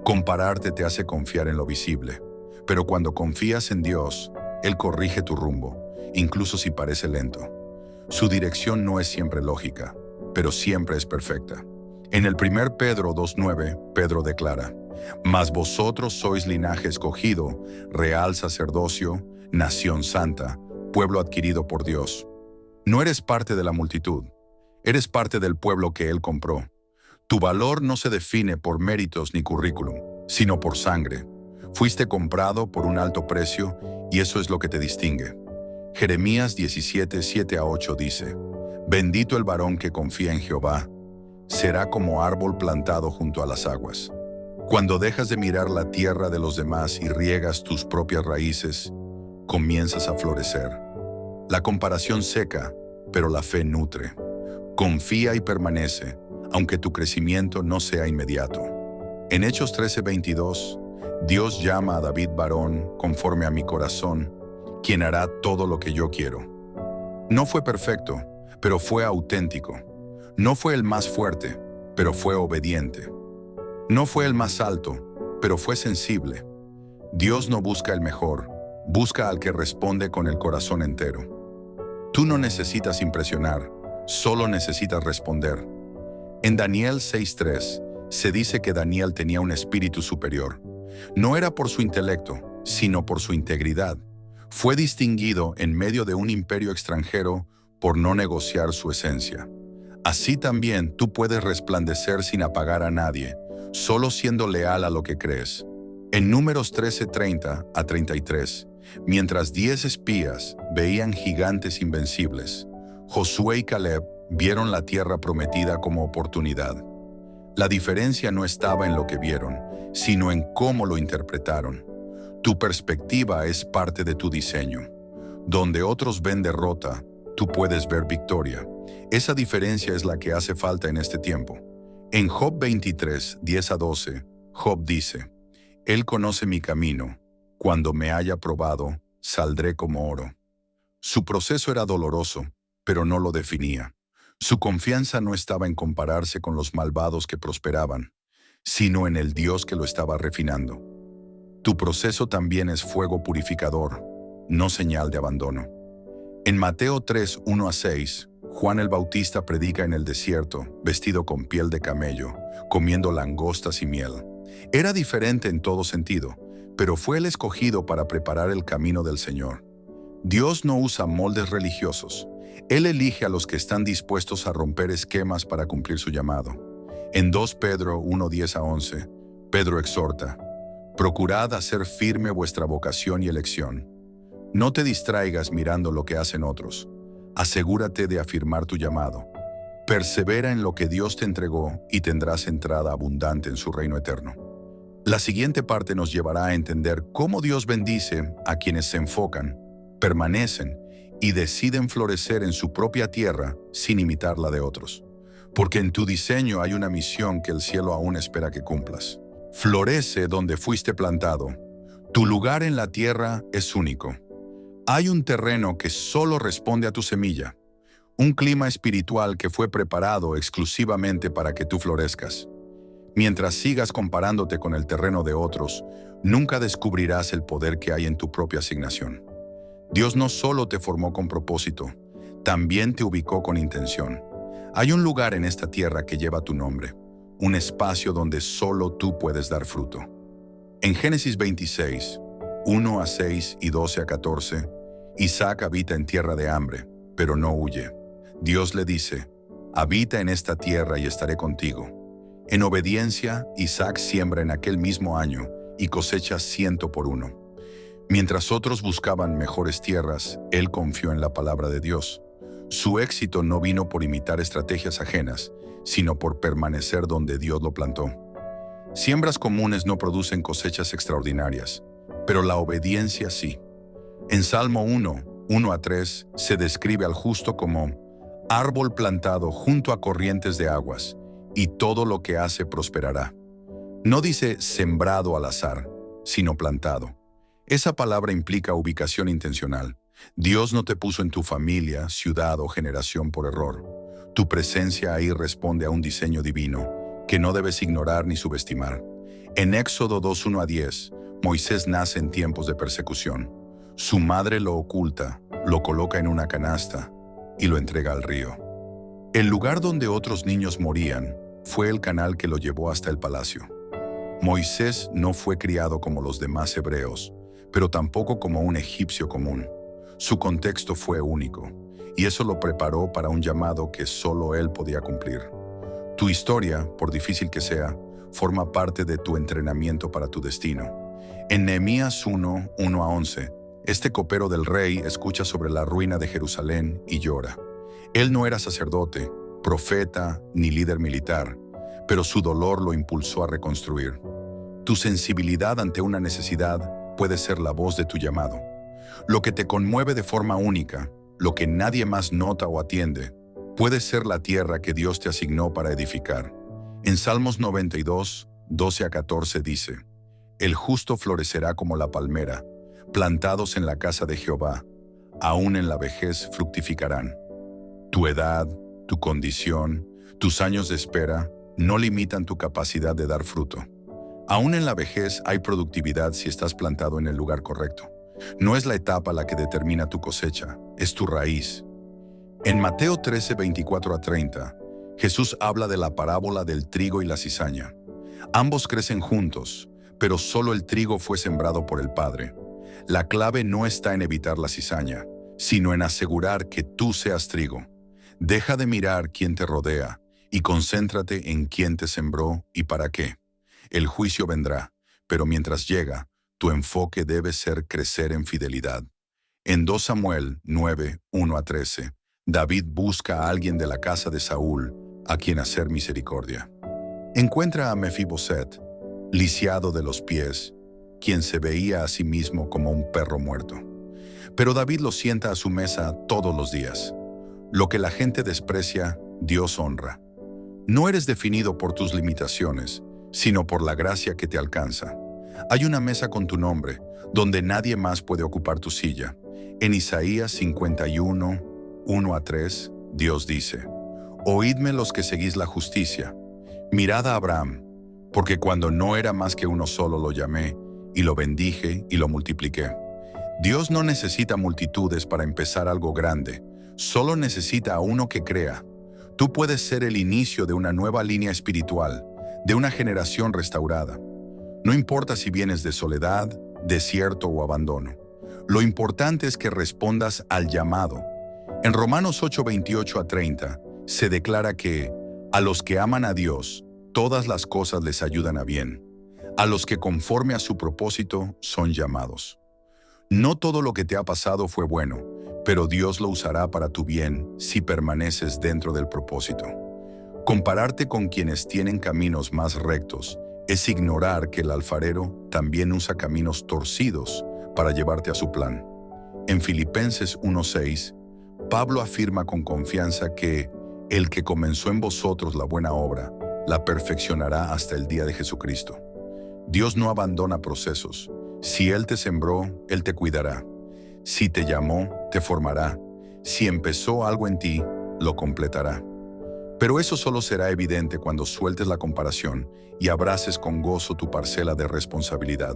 Compararte te hace confiar en lo visible, pero cuando confías en Dios, Él corrige tu rumbo, incluso si parece lento. Su dirección no es siempre lógica, pero siempre es perfecta. En el 1 Pedro 2:9, Pedro declara: mas vosotros sois linaje escogido, real sacerdocio, nación santa, pueblo adquirido por Dios. No eres parte de la multitud, eres parte del pueblo que Él compró. Tu valor no se define por méritos ni currículum, sino por sangre. Fuiste comprado por un alto precio y eso es lo que te distingue. Jeremías 17:7-8 dice: bendito el varón que confía en Jehová, será como árbol plantado junto a las aguas. Cuando dejas de mirar la tierra de los demás y riegas tus propias raíces, comienzas a florecer. La comparación seca, pero la fe nutre. Confía y permanece, aunque tu crecimiento no sea inmediato. En Hechos 13:22, Dios llama a David varón conforme a mi corazón, quien hará todo lo que yo quiero. No fue perfecto, pero fue auténtico. No fue el más fuerte, pero fue obediente. No fue el más alto, pero fue sensible. Dios no busca el mejor, busca al que responde con el corazón entero. Tú no necesitas impresionar, solo necesitas responder. En Daniel 6:3 se dice que Daniel tenía un espíritu superior. No era por su intelecto, sino por su integridad. Fue distinguido en medio de un imperio extranjero por no negociar su esencia. Así también tú puedes resplandecer sin apagar a nadie, solo siendo leal a lo que crees. En Números 13:30-33, mientras 10 espías veían gigantes invencibles, Josué y Caleb vieron la tierra prometida como oportunidad. La diferencia no estaba en lo que vieron, sino en cómo lo interpretaron. Tu perspectiva es parte de tu diseño. Donde otros ven derrota, tú puedes ver victoria. Esa diferencia es la que hace falta en este tiempo. En Job 23:10-12, Job dice: Él conoce mi camino. Cuando me haya probado, saldré como oro. Su proceso era doloroso, pero no lo definía. Su confianza no estaba en compararse con los malvados que prosperaban, sino en el Dios que lo estaba refinando. Tu proceso también es fuego purificador, no señal de abandono. En Mateo 3:1-6, Juan el Bautista predica en el desierto, vestido con piel de camello, comiendo langostas y miel. Era diferente en todo sentido, pero fue el escogido para preparar el camino del Señor. Dios no usa moldes religiosos. Él elige a los que están dispuestos a romper esquemas para cumplir su llamado. En 2 Pedro 1:10-11, Pedro exhorta: procurad hacer firme vuestra vocación y elección. No te distraigas mirando lo que hacen otros. Asegúrate de afirmar tu llamado. Persevera en lo que Dios te entregó y tendrás entrada abundante en su reino eterno. La siguiente parte nos llevará a entender cómo Dios bendice a quienes se enfocan, permanecen y deciden florecer en su propia tierra sin imitar la de otros. Porque en tu diseño hay una misión que el cielo aún espera que cumplas. Florece donde fuiste plantado. Tu lugar en la tierra es único. Hay un terreno que solo responde a tu semilla, un clima espiritual que fue preparado exclusivamente para que tú florezcas. Mientras sigas comparándote con el terreno de otros, nunca descubrirás el poder que hay en tu propia asignación. Dios no solo te formó con propósito, también te ubicó con intención. Hay un lugar en esta tierra que lleva tu nombre, un espacio donde solo tú puedes dar fruto. En Génesis 26, 1-6 y 12-14, Isaac habita en tierra de hambre, pero no huye. Dios le dice: habita en esta tierra y estaré contigo. En obediencia, Isaac siembra en aquel mismo año y cosecha 100 por 1. Mientras otros buscaban mejores tierras, él confió en la palabra de Dios. Su éxito no vino por imitar estrategias ajenas, sino por permanecer donde Dios lo plantó. Siembras comunes no producen cosechas extraordinarias, pero la obediencia sí. En Salmo 1, 1-3, se describe al justo como árbol plantado junto a corrientes de aguas, y todo lo que hace prosperará. No dice sembrado al azar, sino plantado. Esa palabra implica ubicación intencional. Dios no te puso en tu familia, ciudad o generación por error. Tu presencia ahí responde a un diseño divino, que no debes ignorar ni subestimar. En Éxodo 2:1-10, Moisés nace en tiempos de persecución. Su madre lo oculta, lo coloca en una canasta y lo entrega al río. El lugar donde otros niños morían fue el canal que lo llevó hasta el palacio. Moisés no fue criado como los demás hebreos, pero tampoco como un egipcio común. Su contexto fue único, y eso lo preparó para un llamado que solo él podía cumplir. Tu historia, por difícil que sea, forma parte de tu entrenamiento para tu destino. En Nehemías 1:1-11, este copero del rey escucha sobre la ruina de Jerusalén y llora. Él no era sacerdote, profeta ni líder militar, pero su dolor lo impulsó a reconstruir. Tu sensibilidad ante una necesidad puede ser la voz de tu llamado. Lo que te conmueve de forma única, lo que nadie más nota o atiende, puede ser la tierra que Dios te asignó para edificar. En Salmos 92, 12-14 dice: el justo florecerá como la palmera, plantados en la casa de Jehová, aún en la vejez fructificarán. Tu edad, tu condición, tus años de espera no limitan tu capacidad de dar fruto. Aún en la vejez hay productividad si estás plantado en el lugar correcto. No es la etapa la que determina tu cosecha, es tu raíz. En Mateo 13, 24-30, Jesús habla de la parábola del trigo y la cizaña. Ambos crecen juntos, pero solo el trigo fue sembrado por el Padre. La clave no está en evitar la cizaña, sino en asegurar que tú seas trigo. Deja de mirar quién te rodea y concéntrate en quién te sembró y para qué. El juicio vendrá, pero mientras llega, tu enfoque debe ser crecer en fidelidad. En 2 Samuel 9, 1-13, David busca a alguien de la casa de Saúl a quien hacer misericordia. Encuentra a Mefiboset, lisiado de los pies, quien se veía a sí mismo como un perro muerto. Pero David lo sienta a su mesa todos los días. Lo que la gente desprecia, Dios honra. No eres definido por tus limitaciones, sino por la gracia que te alcanza. Hay una mesa con tu nombre, donde nadie más puede ocupar tu silla. En Isaías 51, 1-3, Dios dice: oídme los que seguís la justicia. Mirad a Abraham, porque cuando no era más que uno solo lo llamé, y lo bendije y lo multipliqué. Dios no necesita multitudes para empezar algo grande, Solo necesita a uno que crea. Tú puedes ser el inicio de una nueva línea espiritual, de una generación restaurada. No importa si vienes de soledad, desierto o abandono. Lo importante es que respondas al llamado. En Romanos 8:28 a 30 se declara que a los que aman a Dios, todas las cosas les ayudan a bien. A los que conforme a su propósito son llamados. No todo lo que te ha pasado fue bueno, pero Dios lo usará para tu bien si permaneces dentro del propósito. Compararte con quienes tienen caminos más rectos es ignorar que el alfarero también usa caminos torcidos para llevarte a su plan. En Filipenses 1:6, Pablo afirma con confianza que el que comenzó en vosotros la buena obra, la perfeccionará hasta el día de Jesucristo. Dios no abandona procesos. Si Él te sembró, Él te cuidará. Si te llamó, te formará. Si empezó algo en ti, lo completará. Pero eso solo será evidente cuando sueltes la comparación y abraces con gozo tu parcela de responsabilidad.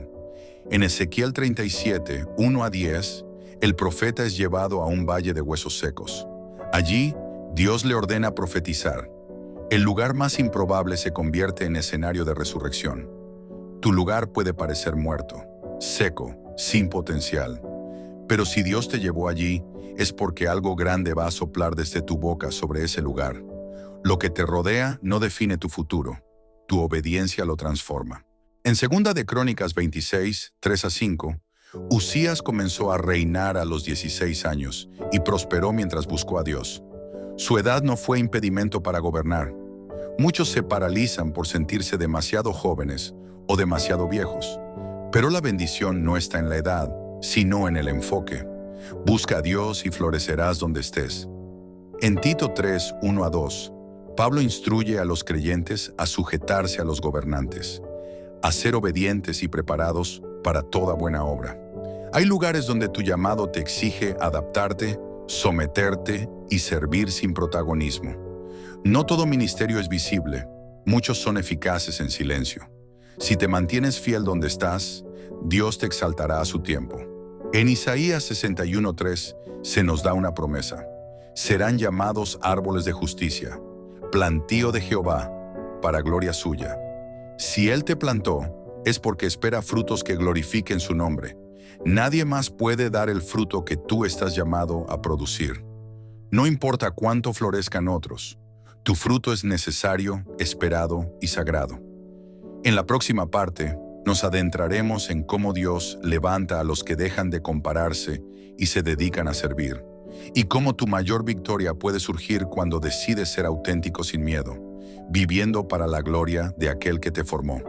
En Ezequiel 37, 1 a 10, el profeta es llevado a un valle de huesos secos. Allí, Dios le ordena profetizar. El lugar más improbable se convierte en escenario de resurrección. Tu lugar puede parecer muerto, seco, sin potencial. Pero si Dios te llevó allí, es porque algo grande va a soplar desde tu boca sobre ese lugar. Lo que te rodea no define tu futuro, tu obediencia lo transforma. En 2 de Crónicas 26, 3 a 5, Uzías comenzó a reinar a los 16 años y prosperó mientras buscó a Dios. Su edad no fue impedimento para gobernar. Muchos se paralizan por sentirse demasiado jóvenes o demasiado viejos. Pero la bendición no está en la edad, sino en el enfoque. Busca a Dios y florecerás donde estés. En Tito 3, 1 a 2, Pablo instruye a los creyentes a sujetarse a los gobernantes, a ser obedientes y preparados para toda buena obra. Hay lugares donde tu llamado te exige adaptarte, someterte y servir sin protagonismo. No todo ministerio es visible, muchos son eficaces en silencio. Si te mantienes fiel donde estás, Dios te exaltará a su tiempo. En Isaías 61:3 se nos da una promesa. Serán llamados árboles de justicia, plantío de Jehová, para gloria suya. Si Él te plantó, es porque espera frutos que glorifiquen su nombre. Nadie más puede dar el fruto que tú estás llamado a producir. No importa cuánto florezcan otros, tu fruto es necesario, esperado y sagrado. En la próxima parte, nos adentraremos en cómo Dios levanta a los que dejan de compararse y se dedican a servir, y cómo tu mayor victoria puede surgir cuando decides ser auténtico sin miedo, viviendo para la gloria de aquel que te formó.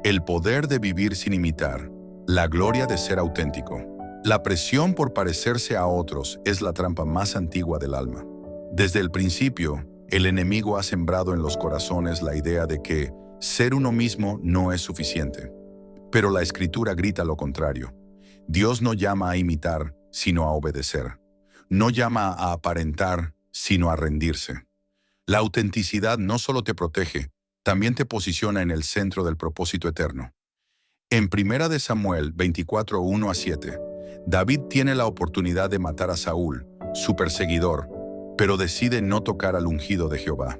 El poder de vivir sin imitar, la gloria de ser auténtico. La presión por parecerse a otros es la trampa más antigua del alma. Desde el principio, el enemigo ha sembrado en los corazones la idea de que ser uno mismo no es suficiente. Pero la Escritura grita lo contrario. Dios no llama a imitar, sino a obedecer. No llama a aparentar, sino a rendirse. La autenticidad no solo te protege, también te posiciona en el centro del propósito eterno. En 1 de Samuel 24, 1 a 7, David tiene la oportunidad de matar a Saúl, su perseguidor, pero decide no tocar al ungido de Jehová.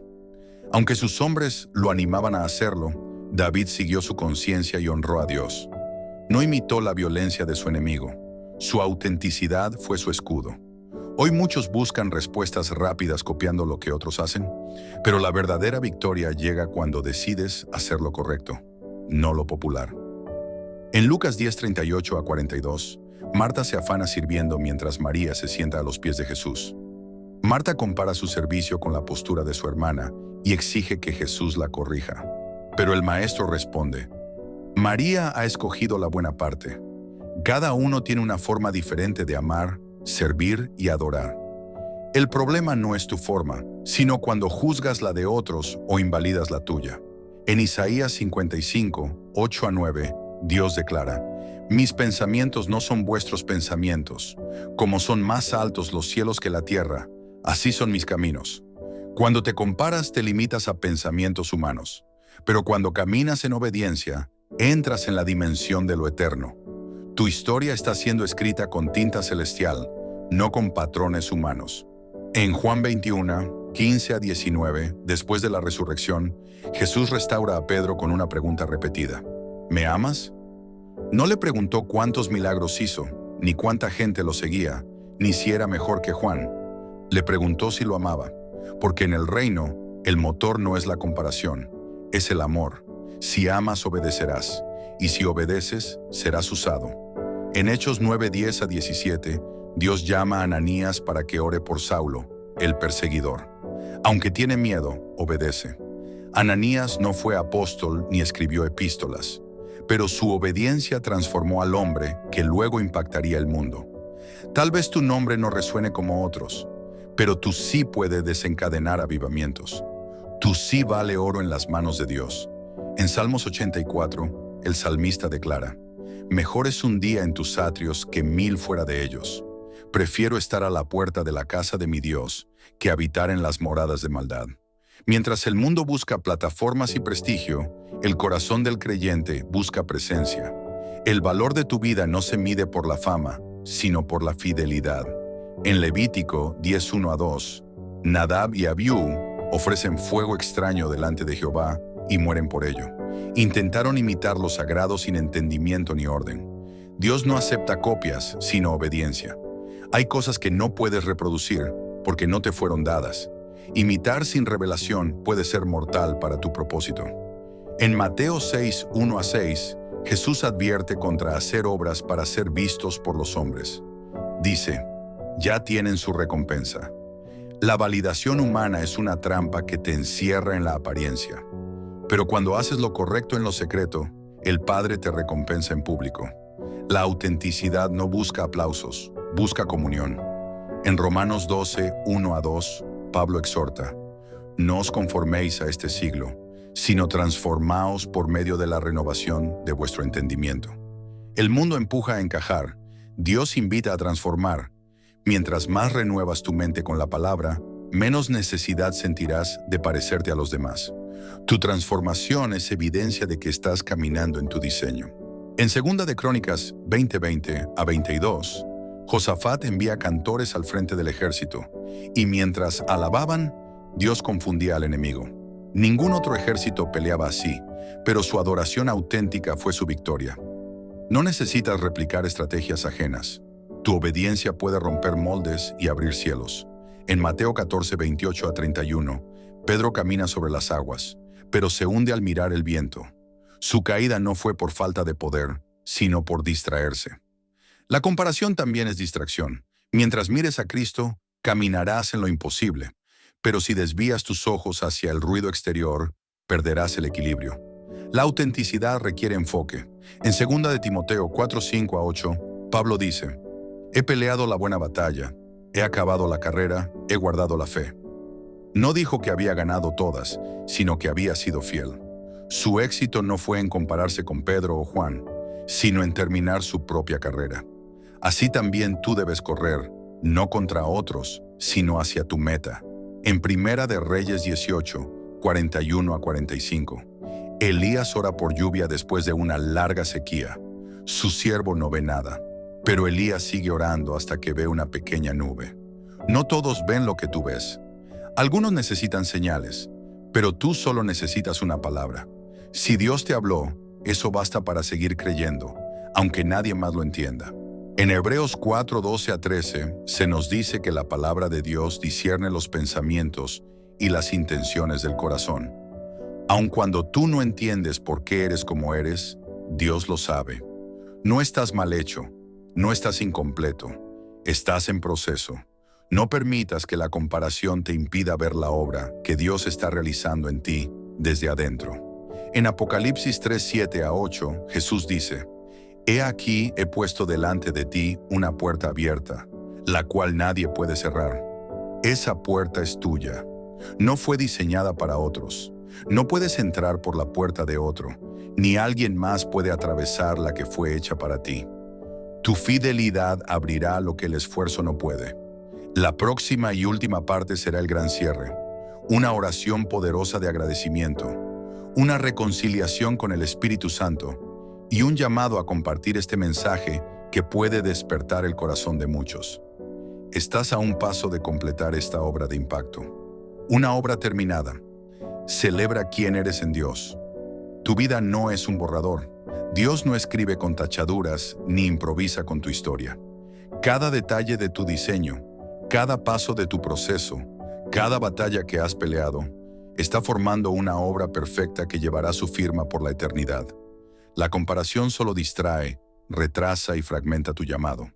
Aunque sus hombres lo animaban a hacerlo, David siguió su conciencia y honró a Dios. No imitó la violencia de su enemigo. Su autenticidad fue su escudo. Hoy muchos buscan respuestas rápidas copiando lo que otros hacen, pero la verdadera victoria llega cuando decides hacer lo correcto, no lo popular. En Lucas 10, 38 a 42, Marta se afana sirviendo mientras María se sienta a los pies de Jesús. Marta compara su servicio con la postura de su hermana y exige que Jesús la corrija. Pero el maestro responde: María ha escogido la buena parte. Cada uno tiene una forma diferente de amar, servir y adorar. El problema no es tu forma, sino cuando juzgas la de otros o invalidas la tuya. En Isaías 55, 8 a 9, Dios declara: Mis pensamientos no son vuestros pensamientos. Como son más altos los cielos que la tierra, así son mis caminos. Cuando te comparas, te limitas a pensamientos humanos. Pero cuando caminas en obediencia, entras en la dimensión de lo eterno. Tu historia está siendo escrita con tinta celestial, no con patrones humanos. En Juan 21, 15 a 19, después de la resurrección, Jesús restaura a Pedro con una pregunta repetida. ¿Me amas? No le preguntó cuántos milagros hizo, ni cuánta gente lo seguía, ni si era mejor que Juan. Le preguntó si lo amaba, porque en el reino, el motor no es la comparación, es el amor. Si amas, obedecerás, y si obedeces, serás usado. En Hechos 9, 10 a 17, Dios llama a Ananías para que ore por Saulo, el perseguidor. Aunque tiene miedo, obedece. Ananías no fue apóstol ni escribió epístolas, pero su obediencia transformó al hombre que luego impactaría el mundo. Tal vez tu nombre no resuene como otros, pero tú sí puedes desencadenar avivamientos. Tú sí vale oro en las manos de Dios. En Salmos 84, el salmista declara: mejor es un día en tus atrios que 1000 fuera de ellos. Prefiero estar a la puerta de la casa de mi Dios que habitar en las moradas de maldad. Mientras el mundo busca plataformas y prestigio, el corazón del creyente busca presencia. El valor de tu vida no se mide por la fama, sino por la fidelidad. En Levítico 10:1 a 2, Nadab y Abiú ofrecen fuego extraño delante de Jehová y mueren por ello. Intentaron imitar lo sagrado sin entendimiento ni orden. Dios no acepta copias, sino obediencia. Hay cosas que no puedes reproducir porque no te fueron dadas. Imitar sin revelación puede ser mortal para tu propósito. En Mateo 6, 1 a 6, Jesús advierte contra hacer obras para ser vistos por los hombres. Dice: ya tienen su recompensa. La validación humana es una trampa que te encierra en la apariencia. Pero cuando haces lo correcto en lo secreto, el Padre te recompensa en público. La autenticidad no busca aplausos, busca comunión. En Romanos 12, 1 a 2, Pablo exhorta: no os conforméis a este siglo, sino transformaos por medio de la renovación de vuestro entendimiento. El mundo empuja a encajar, Dios invita a transformar. Mientras más renuevas tu mente con la palabra, menos necesidad sentirás de parecerte a los demás. Tu transformación es evidencia de que estás caminando en tu diseño. En 2 de Crónicas 20:20 a 22, Josafat envía cantores al frente del ejército, y mientras alababan, Dios confundía al enemigo. Ningún otro ejército peleaba así, pero su adoración auténtica fue su victoria. No necesitas replicar estrategias ajenas. Tu obediencia puede romper moldes y abrir cielos. En Mateo 14, 28 a 31, Pedro camina sobre las aguas, pero se hunde al mirar el viento. Su caída no fue por falta de poder, sino por distraerse. La comparación también es distracción. Mientras mires a Cristo, caminarás en lo imposible, pero si desvías tus ojos hacia el ruido exterior, perderás el equilibrio. La autenticidad requiere enfoque. En 2 de Timoteo 4, 5 a 8, Pablo dice: he peleado la buena batalla, he acabado la carrera, he guardado la fe. No dijo que había ganado todas, sino que había sido fiel. Su éxito no fue en compararse con Pedro o Juan, sino en terminar su propia carrera. Así también tú debes correr, no contra otros, sino hacia tu meta. En 1 de Reyes 18, 41 a 45, Elías ora por lluvia después de una larga sequía. Su siervo no ve nada, pero Elías sigue orando hasta que ve una pequeña nube. No todos ven lo que tú ves. Algunos necesitan señales, pero tú solo necesitas una palabra. Si Dios te habló, eso basta para seguir creyendo, aunque nadie más lo entienda. En Hebreos 4, 12 a 13, se nos dice que la palabra de Dios discierne los pensamientos y las intenciones del corazón. Aun cuando tú no entiendes por qué eres como eres, Dios lo sabe. No estás mal hecho, no estás incompleto, estás en proceso. No permitas que la comparación te impida ver la obra que Dios está realizando en ti desde adentro. En Apocalipsis 3, 7 a 8, Jesús dice: he aquí he puesto delante de ti una puerta abierta, la cual nadie puede cerrar. Esa puerta es tuya. No fue diseñada para otros. No puedes entrar por la puerta de otro, ni alguien más puede atravesar la que fue hecha para ti. Tu fidelidad abrirá lo que el esfuerzo no puede. La próxima y última parte será el gran cierre, una oración poderosa de agradecimiento, una reconciliación con el Espíritu Santo y un llamado a compartir este mensaje que puede despertar el corazón de muchos. estás a un paso de completar esta obra de impacto. Una obra terminada. Celebra quién eres en Dios. Tu vida no es un borrador. Dios no escribe con tachaduras ni improvisa con tu historia. Cada detalle de tu diseño, cada paso de tu proceso, cada batalla que has peleado, está formando una obra perfecta que llevará su firma por la eternidad. La comparación solo distrae, retrasa y fragmenta tu llamado.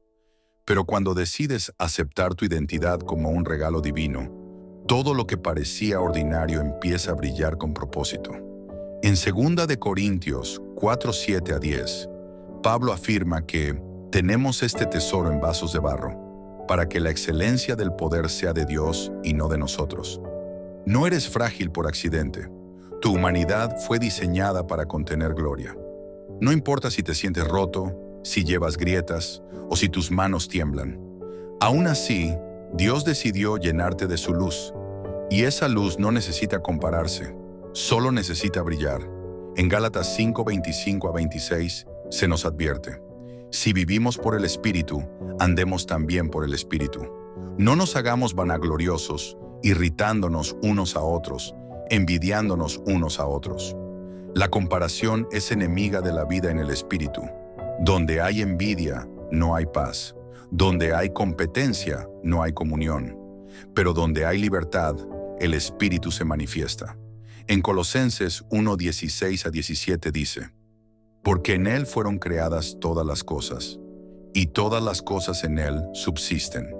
Pero cuando decides aceptar tu identidad como un regalo divino, todo lo que parecía ordinario empieza a brillar con propósito. En 2 de Corintios 4:7-10, Pablo afirma que tenemos este tesoro en vasos de barro, para que la excelencia del poder sea de Dios y no de nosotros. No eres frágil por accidente. Tu humanidad fue diseñada para contener gloria. No importa si te sientes roto, si llevas grietas o si tus manos tiemblan. Aún así, Dios decidió llenarte de su luz, y esa luz no necesita compararse, solo necesita brillar. En Gálatas 5:25-26 se nos advierte: si vivimos por el Espíritu, andemos también por el Espíritu. No nos hagamos vanagloriosos, irritándonos unos a otros, envidiándonos unos a otros. La comparación es enemiga de la vida en el Espíritu. Donde hay envidia, no hay paz. Donde hay competencia, no hay comunión. Pero donde hay libertad, el Espíritu se manifiesta. En Colosenses 1:16-17 dice: porque en Él fueron creadas todas las cosas, y todas las cosas en Él subsisten.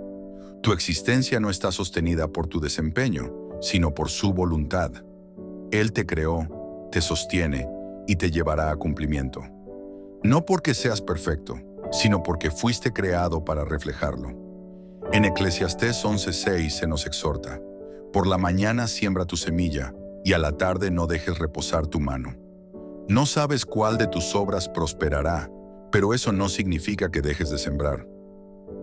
Tu existencia no está sostenida por tu desempeño, sino por su voluntad. Él te creó, te sostiene y te llevará a cumplimiento. No porque seas perfecto, sino porque fuiste creado para reflejarlo. En Eclesiastés 11:6 se nos exhorta: por la mañana siembra tu semilla, y a la tarde no dejes reposar tu mano. No sabes cuál de tus obras prosperará, pero eso no significa que dejes de sembrar.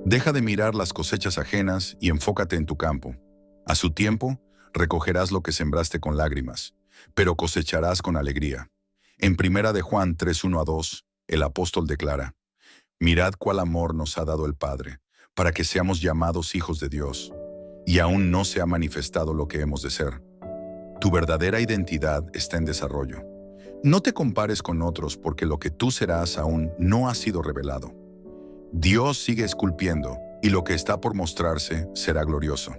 Deja de mirar las cosechas ajenas y enfócate en tu campo. A su tiempo, recogerás lo que sembraste con lágrimas, pero cosecharás con alegría. En 1 de Juan 3:1-2, el apóstol declara: mirad cuál amor nos ha dado el Padre, para que seamos llamados hijos de Dios, y aún no se ha manifestado lo que hemos de ser. Tu verdadera identidad está en desarrollo. No te compares con otros porque lo que tú serás aún no ha sido revelado. Dios sigue esculpiendo y lo que está por mostrarse será glorioso.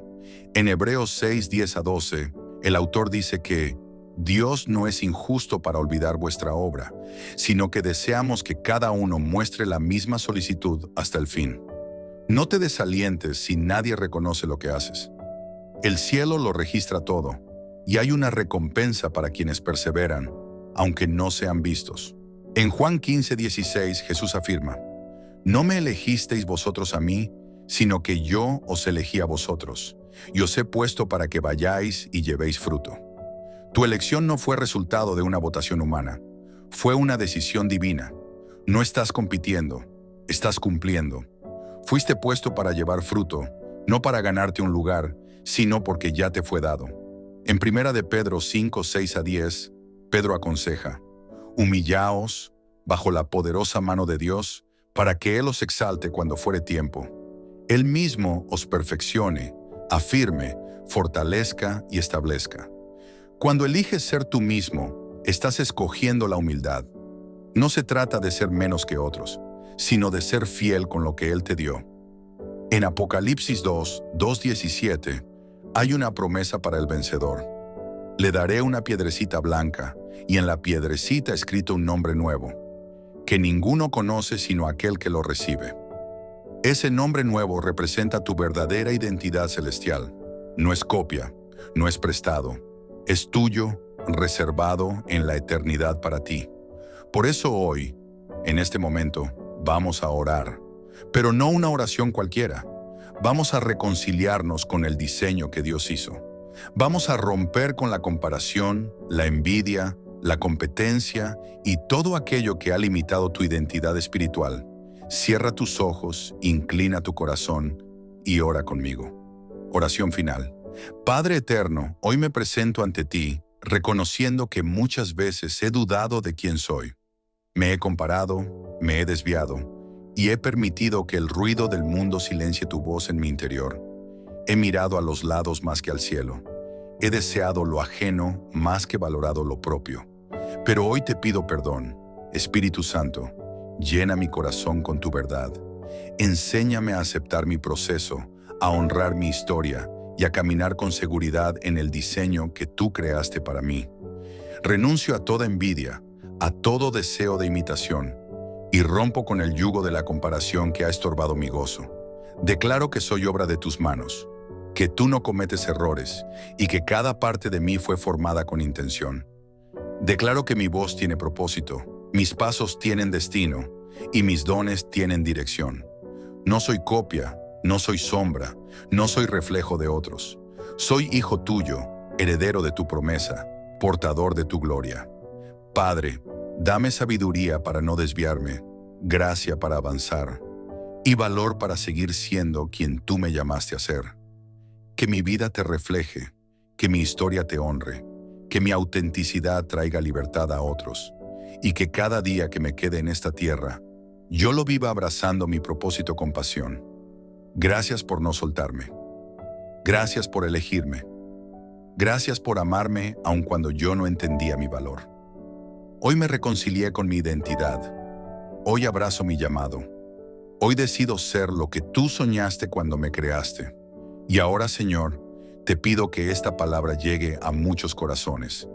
En Hebreos 6:10-12, el autor dice que Dios no es injusto para olvidar vuestra obra, sino que deseamos que cada uno muestre la misma solicitud hasta el fin. No te desalientes si nadie reconoce lo que haces. El cielo lo registra todo, y hay una recompensa para quienes perseveran, aunque no sean vistos. En Juan 15:16 Jesús afirma: no me elegisteis vosotros a mí, sino que yo os elegí a vosotros, y os he puesto para que vayáis y llevéis fruto. Tu elección no fue resultado de una votación humana, fue una decisión divina. No estás compitiendo, estás cumpliendo. Fuiste puesto para llevar fruto, no para ganarte un lugar, sino porque ya te fue dado. En 1 de Pedro 5:6-10, Pedro aconseja: humillaos bajo la poderosa mano de Dios, para que Él os exalte cuando fuere tiempo. Él mismo os perfeccione, afirme, fortalezca y establezca. Cuando eliges ser tú mismo, estás escogiendo la humildad. No se trata de ser menos que otros, sino de ser fiel con lo que Él te dio. En Apocalipsis 2:17, hay una promesa para el vencedor. Le daré una piedrecita blanca, y en la piedrecita escrito un nombre nuevo, que ninguno conoce sino aquel que lo recibe. Ese nombre nuevo representa tu verdadera identidad celestial. No es copia, no es prestado, es tuyo, reservado en la eternidad para ti. Por eso hoy, en este momento, vamos a orar, pero no una oración cualquiera. Vamos a reconciliarnos con el diseño que Dios hizo. Vamos a romper con la comparación, la envidia, la competencia y todo aquello que ha limitado tu identidad espiritual. Cierra tus ojos, inclina tu corazón y ora conmigo. Oración final. Padre eterno, hoy me presento ante ti, reconociendo que muchas veces he dudado de quién soy. Me he comparado, me he desviado y he permitido que el ruido del mundo silencie tu voz en mi interior. He mirado a los lados más que al cielo. He deseado lo ajeno más que valorado lo propio. Pero hoy te pido perdón. Espíritu Santo, llena mi corazón con tu verdad. Enséñame a aceptar mi proceso, a honrar mi historia y a caminar con seguridad en el diseño que tú creaste para mí. Renuncio a toda envidia, a todo deseo de imitación, y rompo con el yugo de la comparación que ha estorbado mi gozo. Declaro que soy obra de tus manos, que tú no cometes errores y que cada parte de mí fue formada con intención. Declaro que mi voz tiene propósito, mis pasos tienen destino y mis dones tienen dirección. No soy copia, no soy sombra, no soy reflejo de otros. Soy hijo tuyo, heredero de tu promesa, portador de tu gloria. Padre, dame sabiduría para no desviarme, gracia para avanzar y valor para seguir siendo quien tú me llamaste a ser. Que mi vida te refleje, que mi historia te honre, que mi autenticidad traiga libertad a otros y que cada día que me quede en esta tierra, yo lo viva abrazando mi propósito con pasión. Gracias por no soltarme. Gracias por elegirme. Gracias por amarme aun cuando yo no entendía mi valor. Hoy me reconcilié con mi identidad. Hoy abrazo mi llamado. Hoy decido ser lo que tú soñaste cuando me creaste. Y ahora, Señor, te pido que esta palabra llegue a muchos corazones.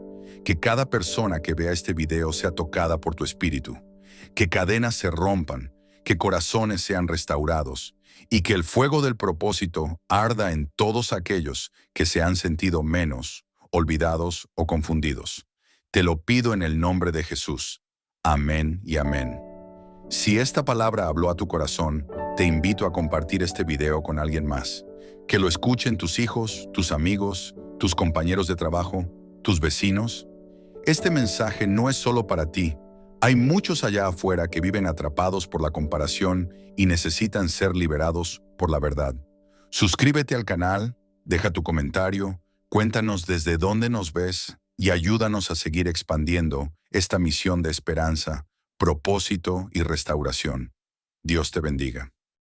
Que cada persona que vea este video sea tocada por tu espíritu. Que cadenas se rompan, que corazones sean restaurados y que el fuego del propósito arda en todos aquellos que se han sentido menos, olvidados o confundidos. Te lo pido en el nombre de Jesús. Amén y amén. Si esta palabra habló a tu corazón, te invito a compartir este video con alguien más. Que lo escuchen tus hijos, tus amigos, tus compañeros de trabajo, tus vecinos. Este mensaje no es solo para ti. Hay muchos allá afuera que viven atrapados por la comparación y necesitan ser liberados por la verdad. Suscríbete al canal, deja tu comentario, cuéntanos desde dónde nos ves y ayúdanos a seguir expandiendo esta misión de esperanza, propósito y restauración. Dios te bendiga.